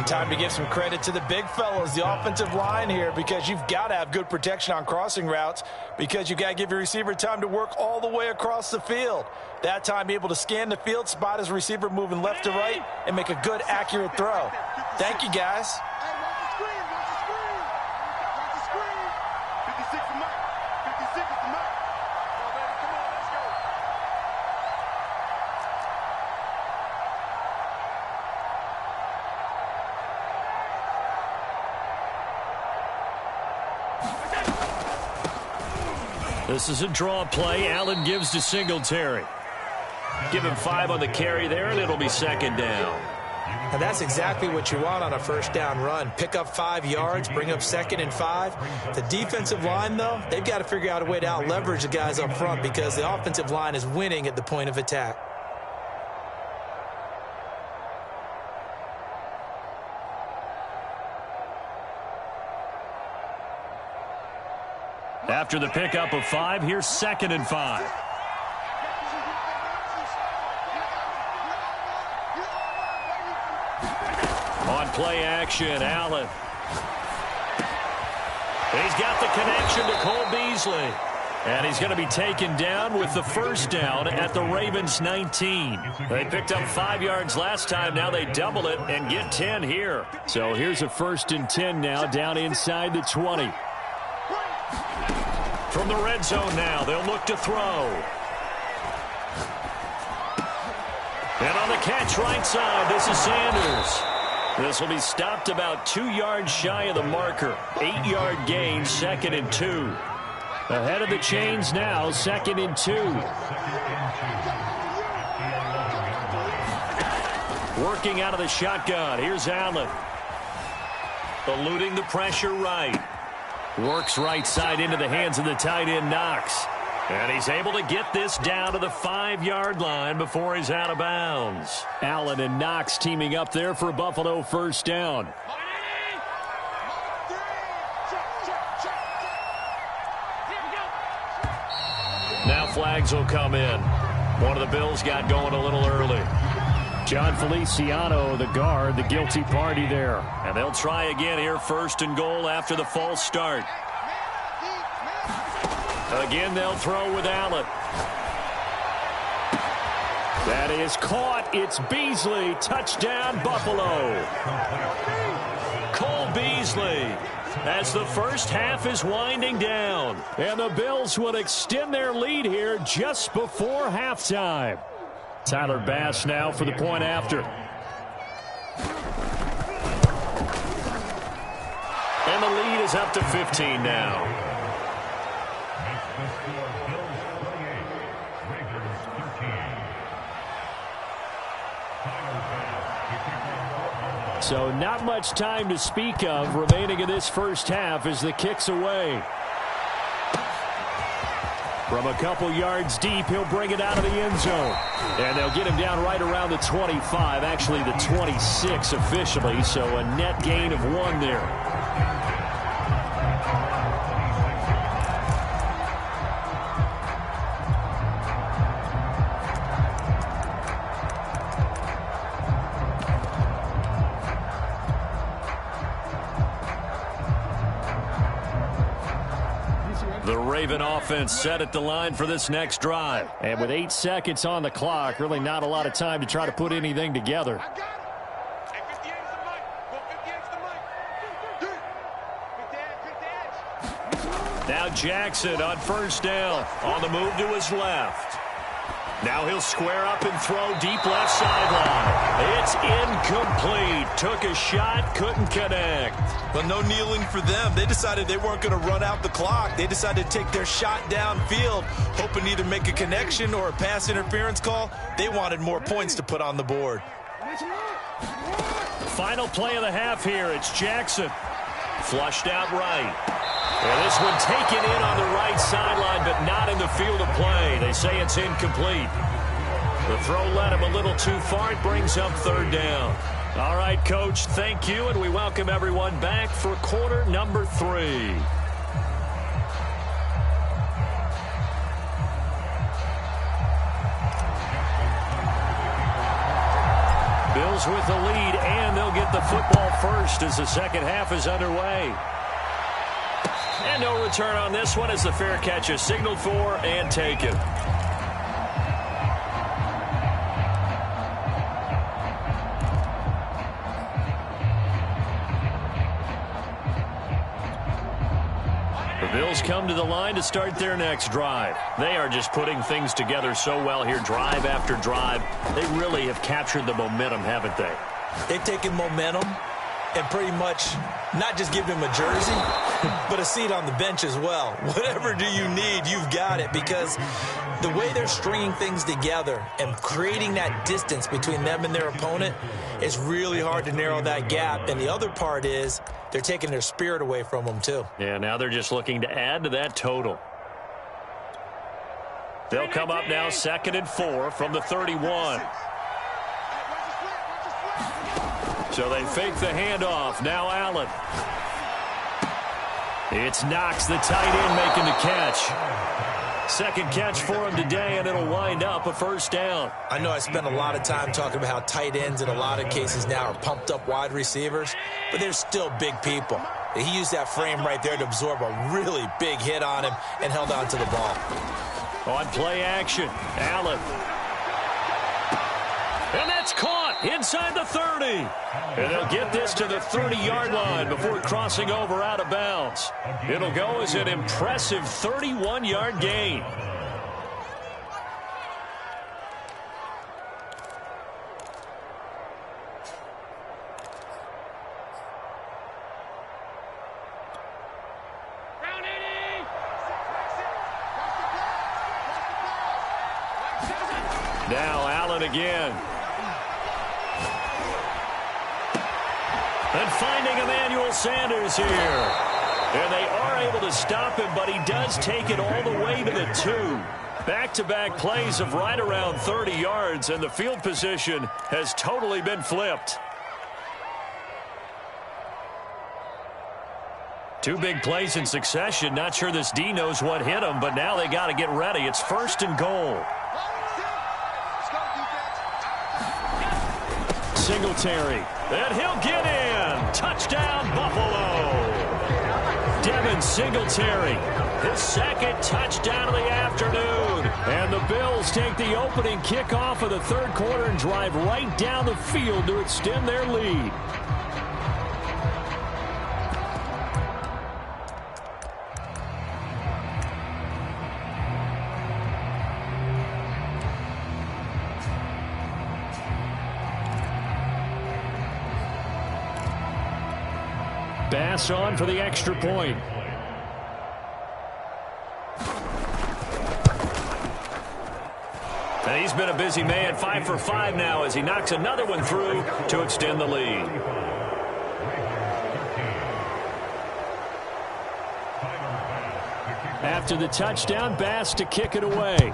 Time to give some credit to the big fellas, the offensive line here, because you've got to have good protection on crossing routes, because you've got to give your receiver time to work all the way across the field. That time, be able to scan the field, spot his receiver moving left to right, and make a good, accurate throw. Thank you, guys. This is a draw play. Allen gives to Singletary. Give him 5 on the carry there, and it'll be second down. And that's exactly what you want on a first down run. Pick up 5 yards, bring up 2nd and 5. The defensive line, though, they've got to figure out a way to out-leverage the guys up front because the offensive line is winning at the point of attack. After the pickup of 5, here's 2nd and 5. On play action, Allen. He's got the connection to Cole Beasley. And he's going to be taken down with the first down at the Ravens 19. They picked up 5 yards last time. Now they double it and get 10 here. So here's a 1st and 10 now down inside the 20. From the red zone now, they'll look to throw. And on the catch right side, this is Sanders. This will be stopped about 2 yards shy of the marker. 8-yard gain, 2nd and 2. Ahead of the chains now, 2nd and 2. Working out of the shotgun. Here's Allen. Eluding the pressure right. Works right side into the hands of the tight end, Knox. And he's able to get this down to the 5-yard line before he's out of bounds. Allen and Knox teaming up there for a Buffalo first down. Now flags will come in. One of the Bills got going a little early. John Feliciano, the guard, the guilty party there. And they'll try again here, 1st and goal after the false start. Again, they'll throw with Allen. That is caught. It's Beasley. Touchdown, Buffalo. Cole Beasley, as the first half is winding down. And the Bills will extend their lead here just before halftime. Tyler Bass now for the point after. And the lead is up to 15 now. So not much time to speak of remaining in this first half as the kick's away. From a couple yards deep, he'll bring it out of the end zone. And they'll get him down right around the 25, actually the 26 officially, so a net gain of 1 there. The Raven offense set at the line for this next drive. And with 8 seconds on the clock, really not a lot of time to try to put anything together. Now Jackson on first down. On the move to his left. Now he'll square up and throw deep left sideline. It's incomplete. Took a shot, couldn't connect. But no kneeling for them. They decided they weren't going to run out the clock. They decided to take their shot downfield, hoping to either make a connection or a pass interference call. They wanted more points to put on the board. Final play of the half here. It's Jackson. Flushed out right. And this one taken in on the right sideline, but not in the field of play. They say it's incomplete. The throw led him a little too far. It brings up 3rd down. All right, Coach, thank you, and we welcome everyone back for quarter number 3. Bills with the lead, and they'll get the football first as the second half is underway. And no return on this one as the fair catch is signaled for and taken. The Bills come to the line to start their next drive. They are just putting things together so well here, drive after drive. They really have captured the momentum, haven't they? They've taken momentum and pretty much not just given him a jersey, but a seat on the bench as well. Whatever do you need, you've got it, because the way they're stringing things together and creating that distance between them and their opponent is really hard to narrow that gap. And the other part is they're taking their spirit away from them, too. Yeah, now they're just looking to add to that total. They'll come up now 2nd and 4 from the 31. So they fake the handoff. Now Allen. It's Knox, the tight end, making the catch. Second catch for him today, and it'll wind up a first down. I know I spent a lot of time talking about how tight ends in a lot of cases now are pumped up wide receivers, but they're still big people. He used that frame right there to absorb a really big hit on him and held on to the ball. On play action, Allen. And that's caught inside the 30. And they'll get this to the 30-yard line before crossing over out of bounds. It'll go as an impressive 31-yard gain. Now Allen again. And finding Emmanuel Sanders here. And they are able to stop him, but he does take it all the way to the 2. Back-to-back plays of right around 30 yards, and the field position has totally been flipped. 2 big plays in succession. Not sure this D knows what hit him, but now they got to get ready. It's 1st and goal. Singletary, and he'll get in. Touchdown, Buffalo. Devin Singletary, his 2nd touchdown of the afternoon. And the Bills take the opening kickoff of the 3rd quarter and drive right down the field to extend their lead. Bass on for the extra point. And he's been a busy man, 5 for 5 now as he knocks another one through to extend the lead. After the touchdown, Bass to kick it away.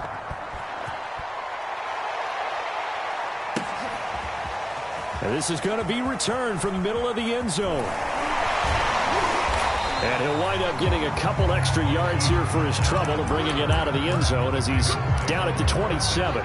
And this is going to be returned from the middle of the end zone. And he'll wind up getting a couple extra yards here for his trouble of bringing it out of the end zone as he's down at the 27.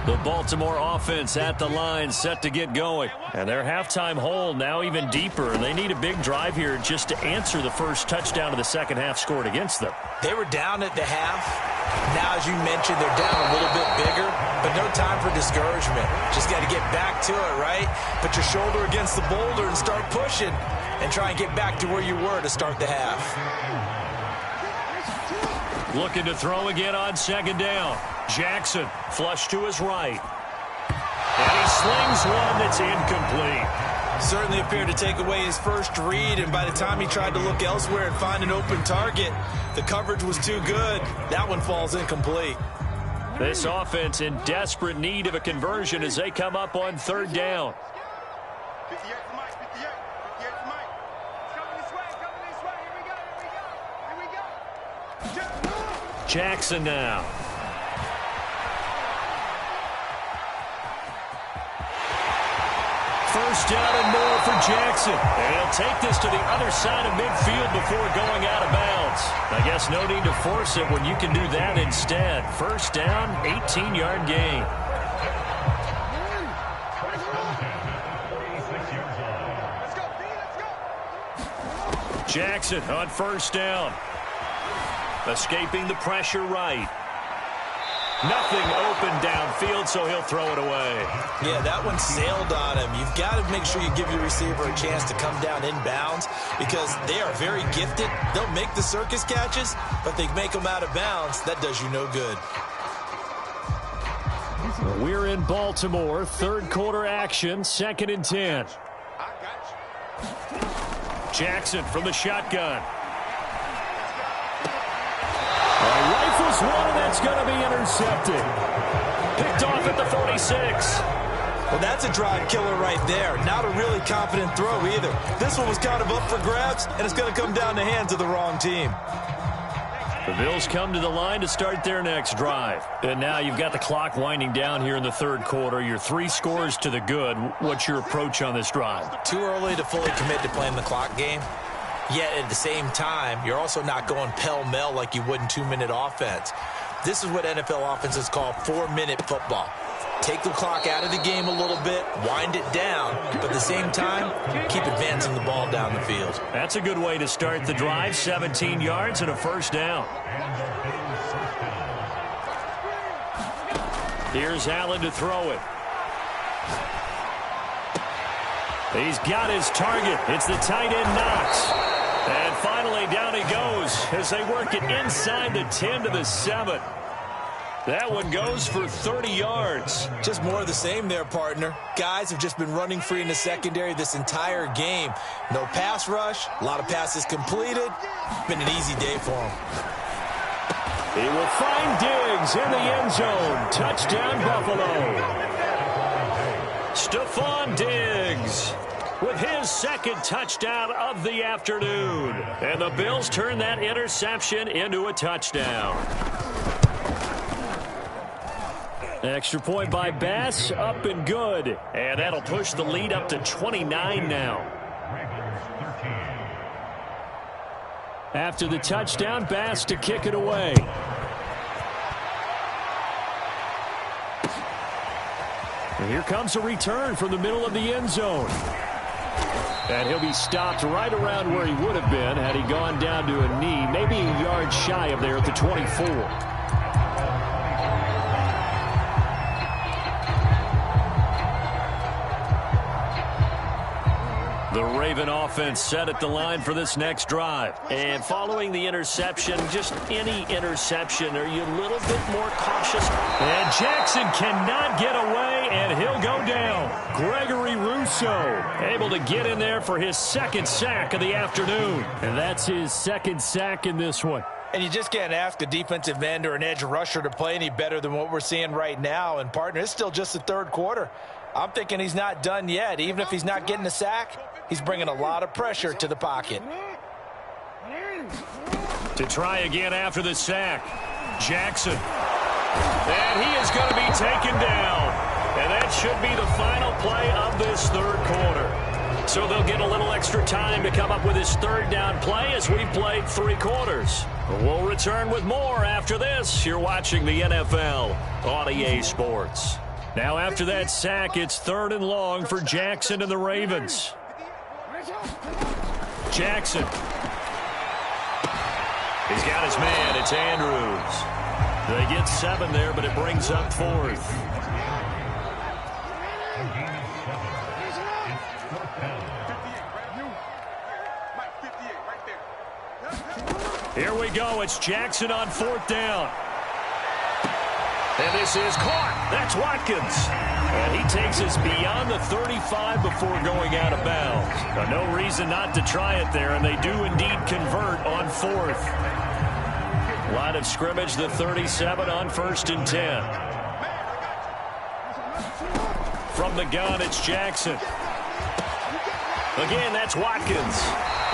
The Baltimore offense at the line set to get going. And their halftime hole now even deeper. And they need a big drive here just to answer the first touchdown of the second half scored against them. They were down at the half. Now, as you mentioned, they're down a little bit bigger, but no time for discouragement. Just got to get back to it, right? Put your shoulder against the boulder and start pushing and try and get back to where you were to start the half. Looking to throw again on 2nd down. Jackson flush to his right. And he slings one that's incomplete. Certainly appeared to take away his first read, and by the time he tried to look elsewhere and find an open target, the coverage was too good. That one falls incomplete. This offense in desperate need of a conversion as they come up on 3rd down. 58 for Mike, 58 for Mike. It's coming this way, here we go. Jackson now. first down and more for Jackson. And he'll take this to the other side of midfield before going out of bounds. I guess no need to force it when you can do that instead. First down, 18-yard gain. Jackson on first down. Escaping the pressure right. Nothing open downfield, so he'll throw it away. Yeah, that one sailed on him. You've got to make sure you give your receiver a chance to come down inbounds because they are very gifted. They'll make the circus catches, but they make them out of bounds. That does you no good. We're in Baltimore. Third quarter action, 2nd and 10. Jackson from the shotgun. Rifles one, and that's going to be intercepted. Picked off at the 46. Well, that's a drive killer right there. Not a really confident throw either. This one was kind of up for grabs, and it's going to come down the hands of the wrong team. The Bills come to the line to start their next drive. And now you've got the clock winding down here in the third quarter. You're 3 scores to the good. What's your approach on this drive? Too early to fully commit to playing the clock game. Yet at the same time, you're also not going pell-mell like you would in 2-minute offense. This is what NFL offenses call 4-minute football. Take the clock out of the game a little bit, wind it down, but at the same time, keep advancing the ball down the field. That's a good way to start the drive. 17 yards and a first down. Here's Allen to throw it. He's got his target. It's the tight end Knox. And finally down he goes as they work it inside the 10 to the 7. That one goes for 30 yards. Just more of the same there, partner. Guys have just been running free in the secondary this entire game. No pass rush, a lot of passes completed. Been an easy day for him. He will find Diggs in the end zone. Touchdown, Buffalo. Stephon Diggs with his second touchdown of the afternoon. And the Bills turn that interception into a touchdown. Extra point by Bass, up and good. And that'll push the lead up to 29 now. After the touchdown, Bass to kick it away. And here comes a return from the middle of the end zone. And he'll be stopped right around where he would have been had he gone down to a knee, maybe a yard shy of there at the 24. The Raven offense set at the line for this next drive. And following the interception, just any interception, are you a little bit more cautious? And Jackson cannot get away, and he'll go down. Gregory Rousseau able to get in there for his second sack of the afternoon. And that's his second sack in this one. And you just can't ask a defensive end or an edge rusher to play any better than what we're seeing right now. And, partner, it's still just the third quarter. I'm thinking he's not done yet. Even if he's not getting a sack, he's bringing a lot of pressure to the pocket. To try again after the sack, Jackson. And he is going to be taken down. And that should be the final play of this third quarter. So they'll get a little extra time to come up with his third down play as we've played 3 quarters. We'll return with more after this. You're watching the NFL on EA Sports. Now after that sack, it's 3rd and long for Jackson and the Ravens. Jackson. He's got his man. It's Andrews. They get 7 there, but it brings up 4th. Here we go. It's Jackson on 4th down. And this is caught. That's Watkins. And he takes us beyond the 35 before going out of bounds. Now, no reason not to try it there, and they do indeed convert on 4th. Line of scrimmage, the 37 on 1st and 10. From the gun, it's Jackson. Again, that's Watkins.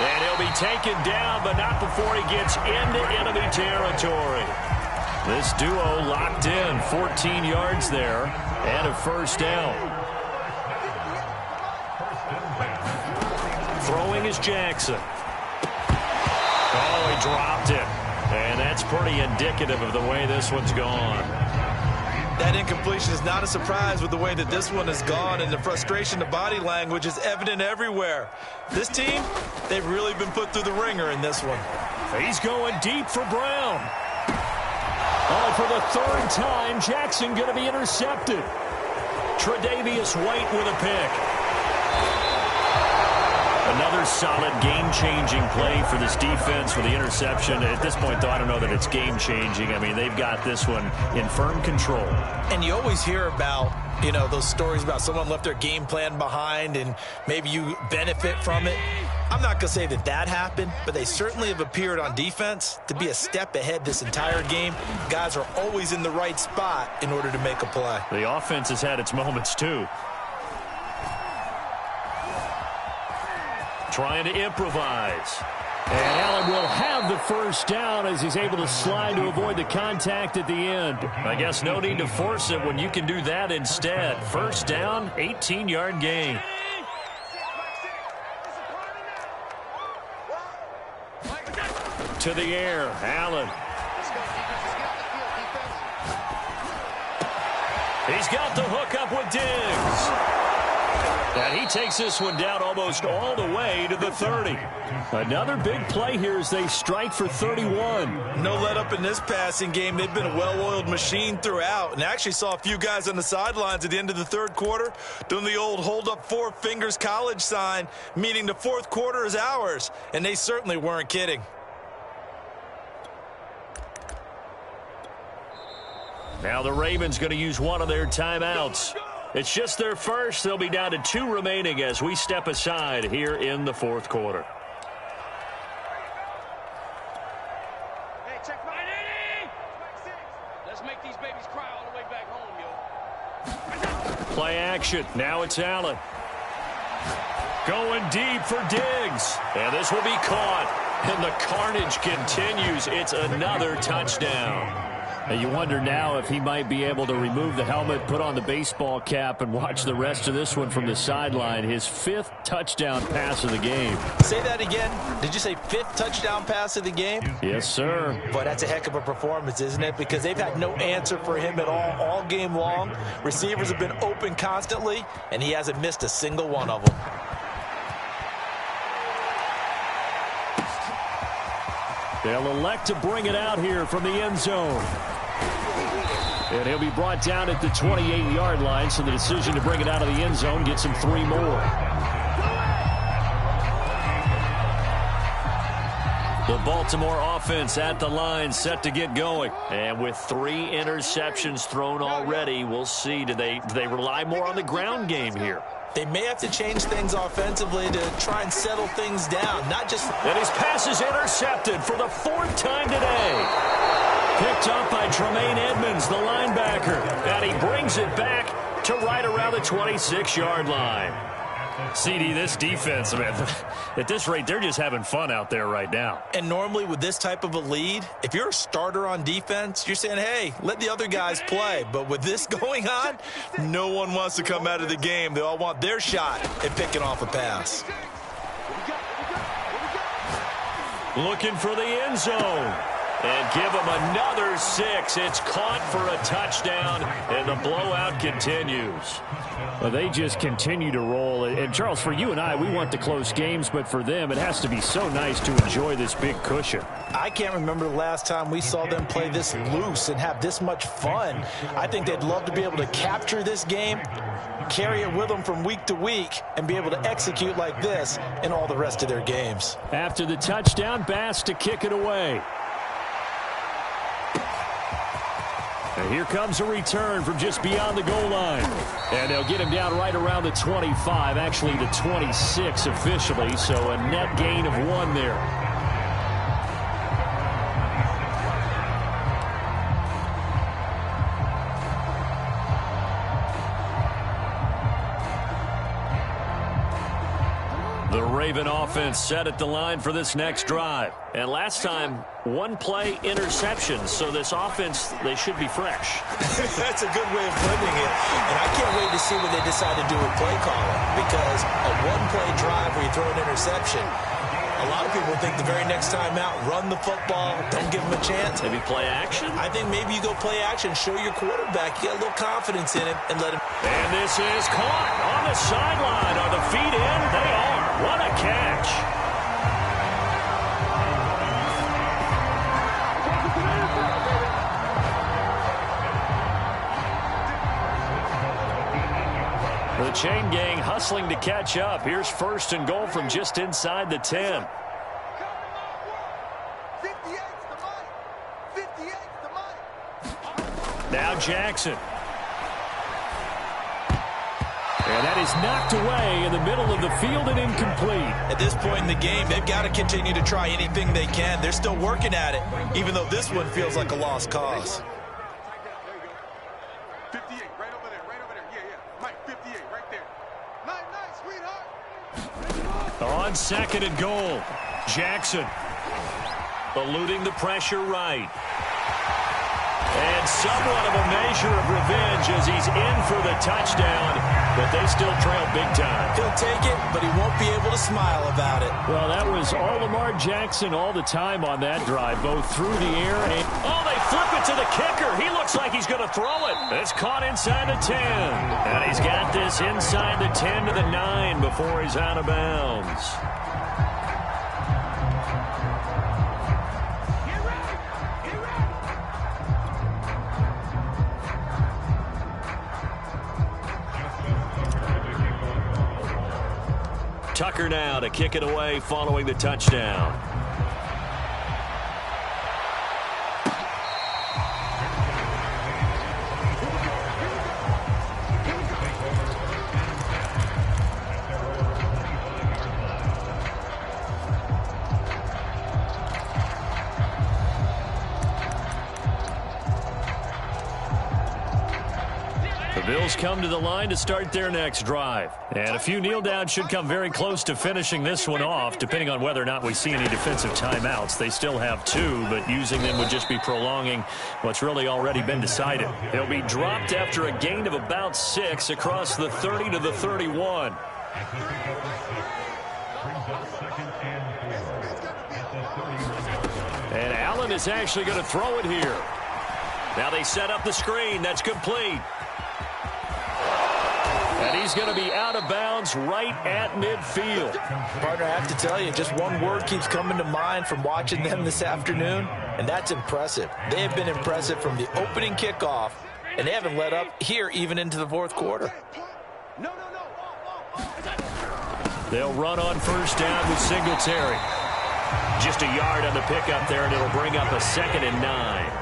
And he'll be taken down, but not before he gets into enemy territory. This duo locked in, 14 yards there, and a first down. Throwing is Jackson. Oh, he dropped it. And that's pretty indicative of the way this one's gone. That incompletion is not a surprise with the way that this one has gone, and the frustration, the body language is evident everywhere. This team, they've really been put through the ringer in this one. He's going deep for Brown. Oh, for the third time, Jackson going to be intercepted. Tre'Davious White with a pick. Another solid game-changing play for this defense with the interception. At this point, though, I don't know that it's game-changing. I mean, they've got this one in firm control. And you always hear about, you know, those stories about someone left their game plan behind and maybe you benefit from it. I'm not going to say that that happened, but they certainly have appeared on defense to be a step ahead this entire game. Guys are always in the right spot in order to make a play. The offense has had its moments, too. Trying to improvise. And Allen will have the first down as he's able to slide to avoid the contact at the end. I guess no need to force it when you can do that instead. First down, 18-yard gain. To the air, Allen. He's got the hook up with Diggs. And he takes this one down almost all the way to the 30. Another big play here as they strike for 31. No let up in this passing game. They've been a well-oiled machine throughout. And actually saw a few guys on the sidelines at the end of the third quarter doing the old hold up four fingers college sign, meaning the fourth quarter is ours. And they certainly weren't kidding. Now the Ravens going to use one of their timeouts. It's just their first. They'll be down to 2 remaining as we step aside here in the fourth quarter. Hey, check my name. Let's make these babies cry all the way back home, yo. Play action. Now it's Allen. Going deep for Diggs. And this will be caught. And the carnage continues. It's another touchdown. And you wonder now if he might be able to remove the helmet, put on the baseball cap, and watch the rest of this one from the sideline. His 5th touchdown pass of the game. Say that again. Did you say 5th touchdown pass of the game? Yes, sir. Boy, that's a heck of a performance, isn't it? Because they've had no answer for him at all game long. Receivers have been open constantly, and he hasn't missed a single one of them. They'll elect to bring it out here from the end zone. And he'll be brought down at the 28-yard line, so the decision to bring it out of the end zone gets him 3 more. The Baltimore offense at the line, set to get going. And with 3 interceptions thrown already, we'll see. Do they rely more on the ground game here? They may have to change things offensively to try and settle things down. Not just... And his pass is intercepted for the 4th time today. Picked up by Tremaine Edmonds, the linebacker. And he brings it back to right around the 26-yard line. CD, this defense, man, at this rate, they're just having fun out there right now. And normally with this type of a lead, if you're a starter on defense, you're saying, hey, let the other guys play. But with this going on, no one wants to come out of the game. They all want their shot at picking off a pass. Looking for the end zone. And give him another 6. It's caught for a touchdown, and the blowout continues. Well, they just continue to roll. And, Charles, for you and I, we want the close games, but for them, it has to be so nice to enjoy this big cushion. I can't remember the last time we saw them play this loose and have this much fun. I think they'd love to be able to capture this game, carry it with them from week to week, and be able to execute like this in all the rest of their games. After the touchdown, Bass to kick it away. And here comes a return from just beyond the goal line. And they'll get him down right around the 25, actually the 26 officially, so a net gain of 1 there. The Raven offense set at the line for this next drive. And last time, one play interception. So this offense, they should be fresh. That's a good way of putting it. And I can't wait to see what they decide to do with play calling. Because a one-play drive where you throw an interception, a lot of people think the very next time out, run the football, don't give them a chance. Maybe play action? I think maybe you go play action, show your quarterback, you get a little confidence in him, and let him. And this is caught on the sideline. Are the feet in? They are. What a catch. The chain gang hustling to catch up. Here's 1st and goal from just inside the 10. Now Jackson. And that is knocked away in the middle of the field and incomplete. At this point in the game, they've got to continue to try anything they can. They're still working at it, even though this one feels like a lost cause. 58, right over there, yeah. Mike, 58, right there. Nice, sweetheart. On 2nd and goal, Jackson eluding the pressure right. And somewhat of a measure of revenge as he's in for the touchdown, but they still trail big time. He'll take it, but he won't be able to smile about it. Well, that was all Lamar Jackson all the time on that drive, both through the air and... Oh, they flip it to the kicker. He looks like he's going to throw it. It's caught inside the 10. And he's got this inside the 10 to the 9 before he's out of bounds. Tucker now to kick it away following the touchdown. Bills come to the line to start their next drive. And a few kneel downs should come very close to finishing this one off, depending on whether or not we see any defensive timeouts. They still have 2, but using them would just be prolonging what's really already been decided. They'll be dropped after a gain of about 6 across the 30 to the 31. And Allen is actually going to throw it here. Now they set up the screen. That's complete. And he's going to be out of bounds right at midfield. Partner, I have to tell you, just one word keeps coming to mind from watching them this afternoon, and that's impressive. They have been impressive from the opening kickoff, and they haven't let up here even into the 4th quarter. They'll run on 1st down with Singletary. Just a yard on the pickup there, and it'll bring up a 2nd and 9.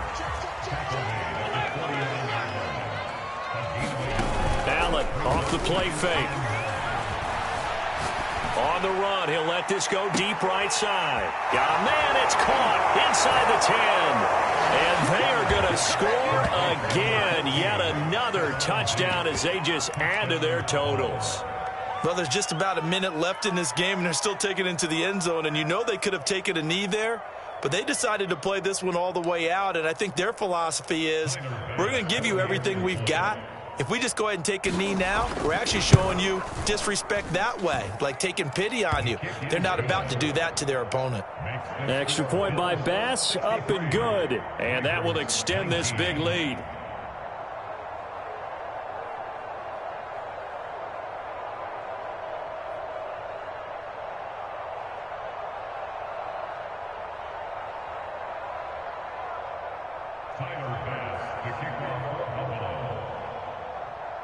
Off the play fake. On the run, he'll let this go deep right side. Got a man, it's caught inside the 10. And they are going to score again. Yet another touchdown as they just add to their totals. Well, there's just about a minute left in this game, and they're still taking it into the end zone. And you know they could have taken a knee there, but they decided to play this one all the way out. And I think their philosophy is, we're going to give you everything we've got. If we just go ahead and take a knee now, we're actually showing you disrespect that way, like taking pity on you. They're not about to do that to their opponent. Extra point by Bass, up and good. And that will extend this big lead.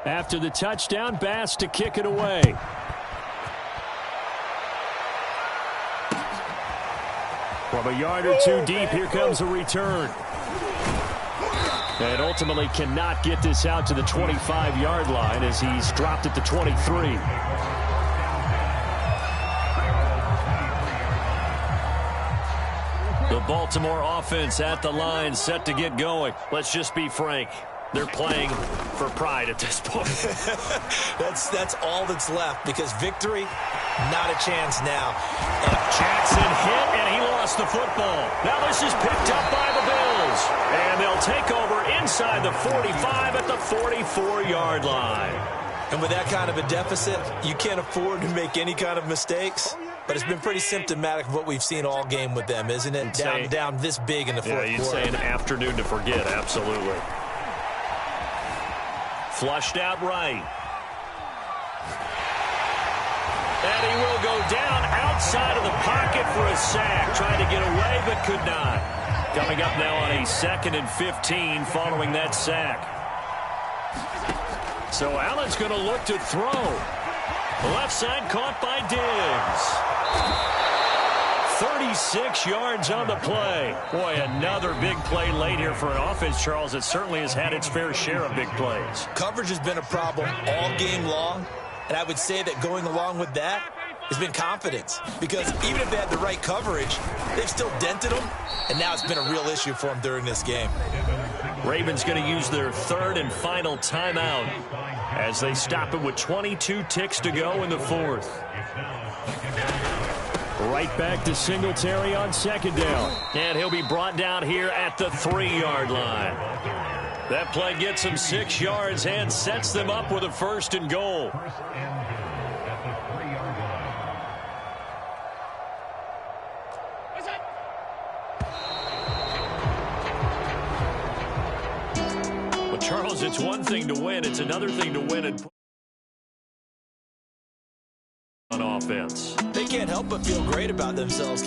After the touchdown, Bass to kick it away. From a yard or 2 deep, here comes a return. And ultimately cannot get this out to the 25-yard line as he's dropped at the 23. The Baltimore offense at the line, set to get going. Let's just be frank. They're playing for pride at this point. That's all that's left, because victory, Not a chance now. Jackson hit, and he lost the football. Now this is picked up by the Bills. And they'll take over inside the 45 at the 44-yard line. And with that kind of a deficit, you can't afford to make any kind of mistakes. But it's been pretty symptomatic of what we've seen all game with them, isn't it? Down this big in the fourth quarter. Yeah, you'd say an afternoon to forget, absolutely. Flushed out right. And he will go down outside of the pocket for a sack. Trying to get away, but could not. Coming up now on a 2nd and 15 following that sack. So Allen's going to look to throw. The left side caught by Diggs. 36 yards on the play. Boy, another big play late here for an offense, Charles, that certainly has had its fair share of big plays. Coverage has been a problem all game long. And I would say that going along with that has been confidence. Because even if they had the right coverage, they've still dented them. And now it's been a real issue for them during this game. Ravens going to use their 3rd and final timeout as they stop it with 22 ticks to go in the 4th. Right back to Singletary on 2nd down. And he'll be brought down here at the 3-yard line. That play gets them 6 yards and sets them up with a 1st and goal. Well, Charles, it's one thing to win. It's another thing to win and on offense. They can't help but feel great about themselves.